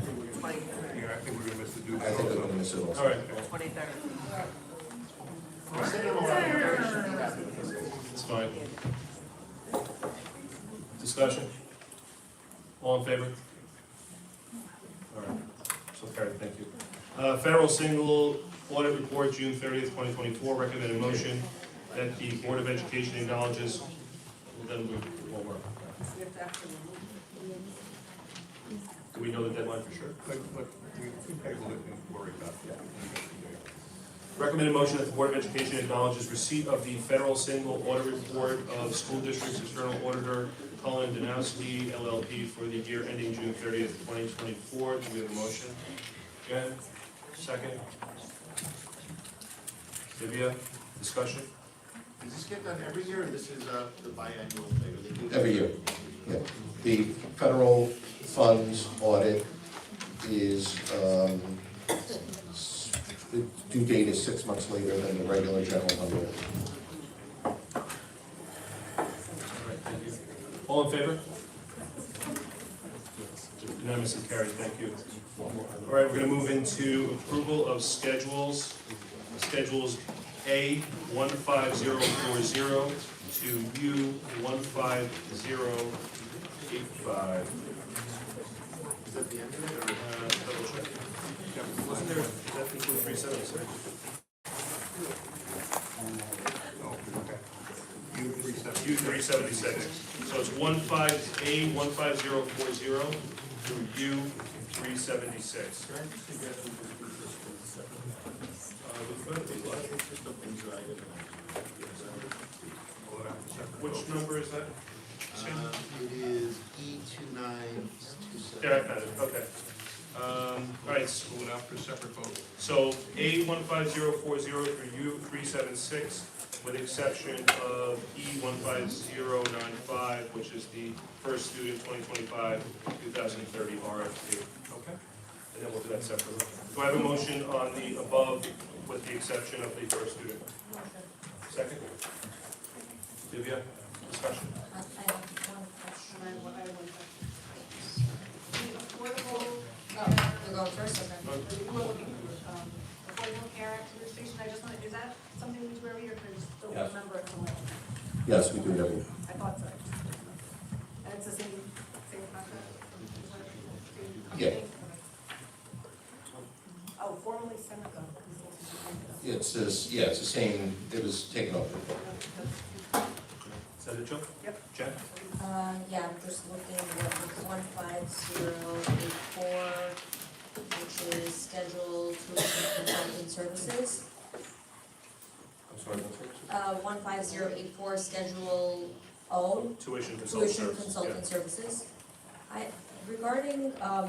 think we're gonna miss the due date. I think we're gonna miss it also. All right. 23rd. It's fine. Discussion? All in favor? All right, so carried, thank you. Federal single audit report, June 30th, 2024, recommended motion that the Board of Education acknowledges, well, then we won't work. Do we know the deadline for sure? Recommended motion that the Board of Education acknowledges receipt of the federal single audit report of school district's external auditor, Cullen Danowski, LLP, for the year ending June 30th, 2024. Do we have a motion? Jen, second. Divya, discussion? Does this get done every year, or this is the biannual thing? Every year, yeah. The federal funds audit is, the due date is 6 months later than the regular general fund audit. All in favor? Unanimously carried, thank you. All right, we're gonna move into approval of schedules. Schedules A 15040 to U 15085. Is that the end of it, or double check? Wasn't there, does that include 376? U376. So it's A 15040 through U376. Which number is that? It is E2927. Yeah, I got it, okay. All right, Pull it out for a separate vote. so A15040 through U376, with exception of E15095, which is the first student 2025-2030 RFP. Okay? And then we'll do that separately. Do I have a motion on the above with the exception of the first student? Second? Divya, discussion? I have one question. Oh, you're going first, okay. Affordable care activity station, I just wanted, is that something we do every year, because I just don't Yes. remember it somewhere? Yes, we do it every year. I thought so. And it's the same contract? Yeah. Oh, formerly Seneca. It's the same, it was taken over. Is that it, Joe? Yep. Jen? Yeah, I'm just looking at 15084, which is scheduled tuition consultant services. I'm sorry, what's it? 15084, schedule O, Tuition consultant tuition services, consultant services. Regarding, I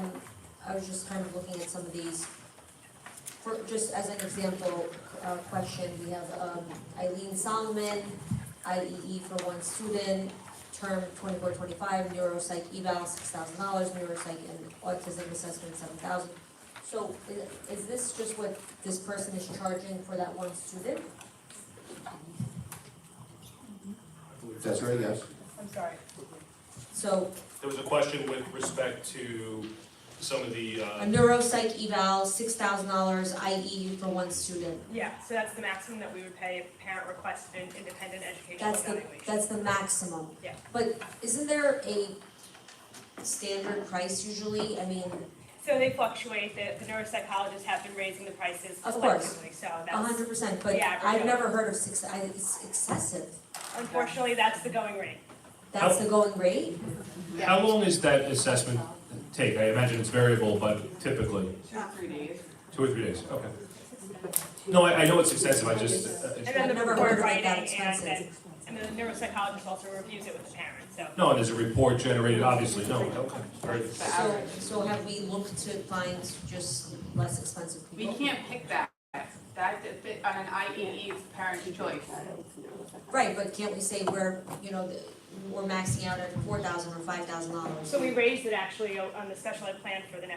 was just kind of looking at some of these, for, just as an example, question, we have Eileen Solomon, IEE for one student, term 24-25, neuropsych eval $6,000, neuropsych and autism assessment $7,000. So is this just what this person is charging for that one student? That's right, yes. I'm sorry. So There was a question with respect to some of the, a neuropsych eval, $6,000 IE for one student. Yeah, so that's the maximum that we would pay if a parent requested an independent educational That's evaluation. that's the maximum. Yeah. But isn't there a standard price usually? I mean, So they fluctuate, the neuropsychologists have been raising the prices Of course. collectively, so that's. 100%, but the average I've of- never heard of it's excessive. Unfortunately, that's the going rate. That's the going rate? how long is that assessment take? I imagine it's variable, but typically? 2 or 3 days. 2 or 3 days, okay. No, I know it's extensive, I just, And then I've the never report heard of it writing that and expensive. then, and then the neuropsychologist also reviews it with the parent, so. no, and there's a report generated, obviously, no, okay. Very good. So have we looked to find just less expensive We people? can't pick that. That, on an IEE, it's parent's choice. Right, but can't we say we're we're maxing out at $4,000 or $5,000? So we raised it actually on the special ed plan for the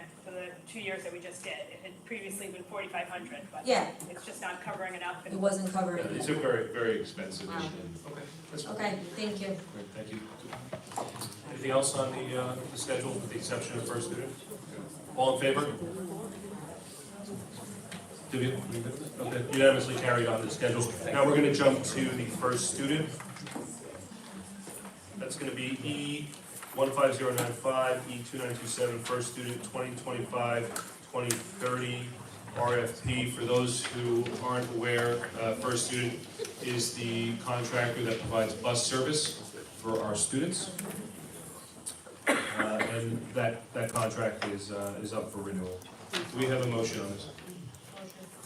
2 years that we just did. It had previously been 4,500, but Yeah. it's just not covering enough. It wasn't covering It's it. a very, very expensive Wow. issue. Okay, that's fine. Okay, thank you. Great, thank you. Anything else on the schedule with the exception of first student? All in favor? Divya? Okay, unanimously carried on the schedule. Now we're gonna jump to the first student. That's gonna be E15095, E2927, first student 2025-2030 RFP. For those who aren't aware, first student is the contractor that provides bus service for our students. And that contract is up for renewal. Do we have a motion on this?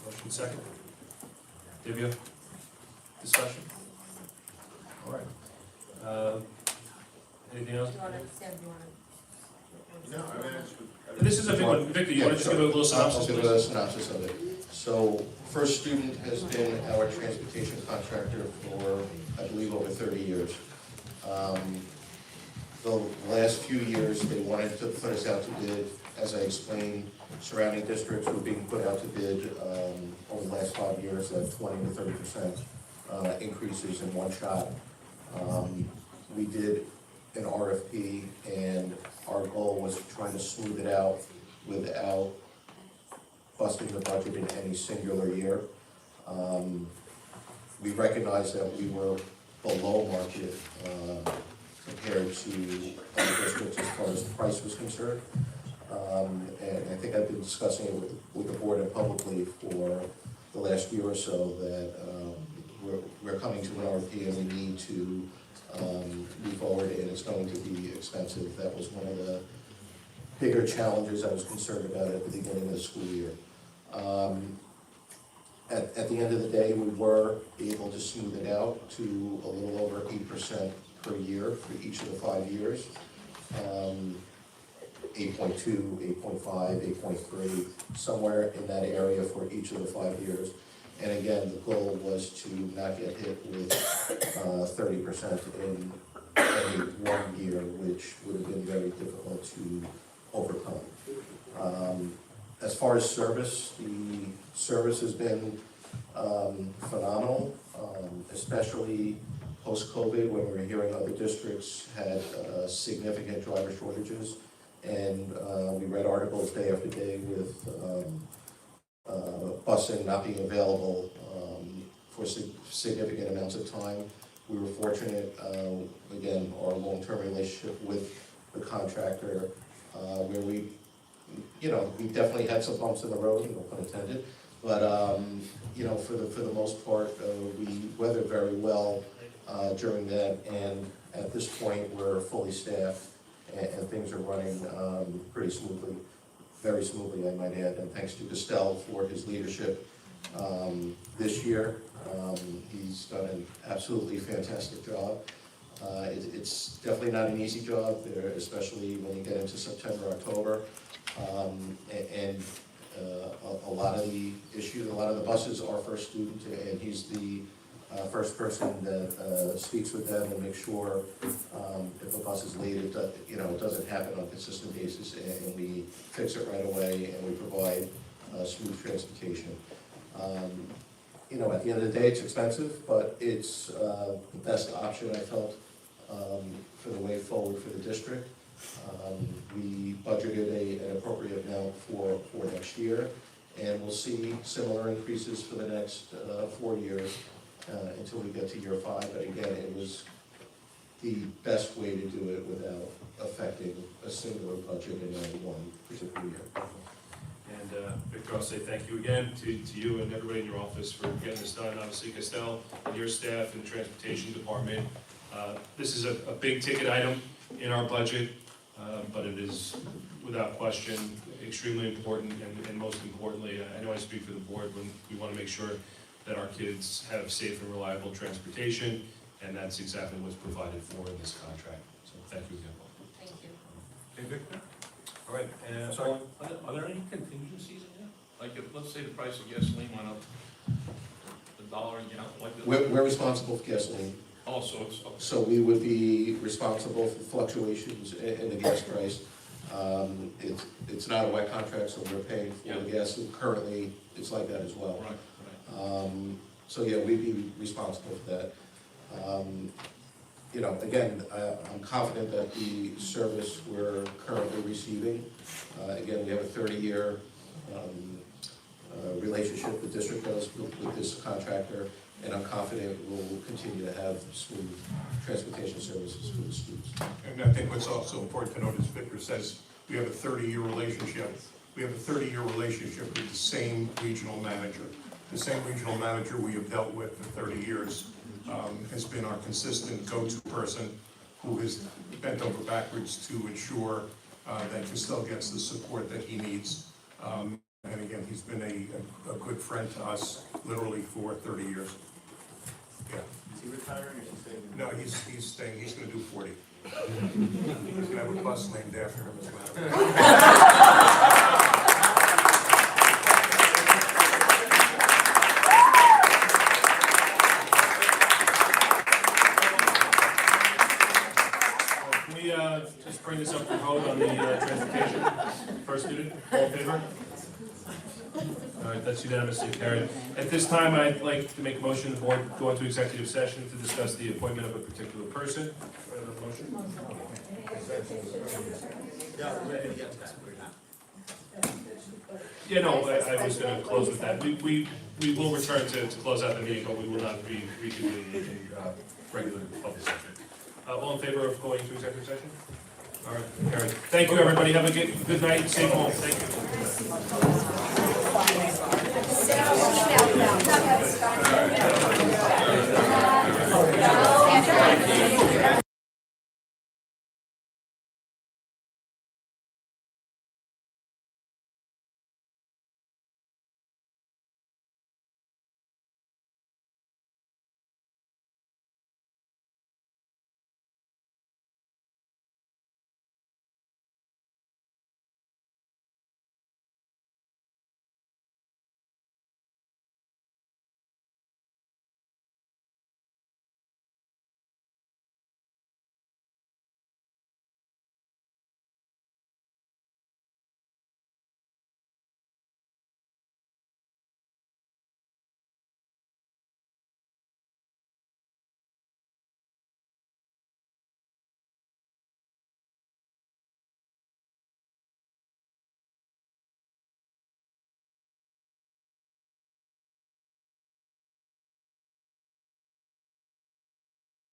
Motion second. Divya? Discussion? All right. Anything else? No, I mean, This is a big one. Victor, you want to just give a little synopsis, I'll give please? a synopsis of it. So, First Student has been our transportation contractor for, I believe, over 30 years. The last few years, they wanted to put us out to bid. As I explained, surrounding districts were being put out to bid over the last 5 years at 20 to 30% increases in one shot. We did an RFP, and our goal was to try to smooth it out without busting the budget in any singular year. We recognized that we were below market compared to other districts as far as the price was concerned. And I think I've been discussing it with the board and publicly for the last year or so that we're coming to an RFP and we need to move forward, and it's going to be expensive. That was one of the bigger challenges I was concerned about at the beginning of the school year. At the end of the day, we were able to smooth it out to a little over 8% per year for each of the 5 years. 8.2, 8.5, 8.3, somewhere in that area for each of the 5 years. And again, the goal was to not get hit with 30% in any one year, which would have been very difficult to overcome. As far as service, the service has been phenomenal, especially post-COVID, when we were hearing other districts had significant driver shortages. And we read articles day after day with busing not being available for significant amounts of time. We were fortunate, again, our long-term relationship with the contractor, where we definitely had some bumps in the road, no pun intended, but for the most part, we weathered very well during that, and at this point, we're fully staffed, and things are running pretty smoothly, very smoothly, I might add, and thanks to Castell for his leadership this year. He's done an absolutely fantastic job. It's definitely not an easy job there, especially when you get into September, October. A lot of the issues, a lot of the buses are for students, and he's the first person that speaks with them and makes sure if a bus is late, it doesn't happen on a consistent basis, and we fix it right away, and we provide smooth transportation. At the end of the day, it's expensive, but it's the best option, I felt, for the way forward for the district. We budgeted an appropriate amount for next year, and we'll see similar increases for the next 4 years until we get to year 5. But again, it was the best way to do it without affecting a singular budget in any one particular year. And Victor, I'll say thank you again to you and everybody in your office for getting this done. Obviously, Castell and your staff and the transportation department. This is a big ticket item in our budget, but it is without question extremely important, and most importantly, I know I speak for the board when we want to make sure that our kids have safe and reliable transportation, and that's exactly what's provided for in this contract. So thank you again. Thank you. Hey, Victor, All right, and sorry, are there any contingencies in there? Like, if, let's say the price of gasoline went up $1 a gallon, like the. We're responsible for gasoline. Oh, so it's, okay. So we would be responsible for fluctuations in the gas price. It's not a wet contract, so we're paying for the gas, and currently it's like that as well. Right. So yeah, we'd be responsible for that. Again, I'm confident that the service we're currently receiving, again, we have a 30-year relationship the district does with this contractor, and I'm confident we'll continue to have smooth transportation services for the students. And I think what's also important to note, as Victor says, we have a 30-year relationship. We have a 30-year relationship with the same regional manager. The same regional manager we have dealt with for 30 years has been our consistent go-to person who has bent over backwards to ensure that Castell gets the support that he needs. And again, he's been a good friend to us literally for 30 years. Yeah. Is he retiring or is he staying? No, he's staying, he's gonna do 40. He's gonna have a bus named after him as a matter of fact. Can we just bring this up for vote on the transportation? First student, all in favor? All right, that's unanimously carried. At this time, I'd like to make a motion, the board go into executive session to discuss the appointment of a particular person. Do I have a motion? Yeah, no, I was gonna close with that. We will return to close out the meeting, but we will not be reconvening in regular public session. All in favor of going to executive session? All right, carried. Thank you, everybody. Have a good night. Safe home. Thank you.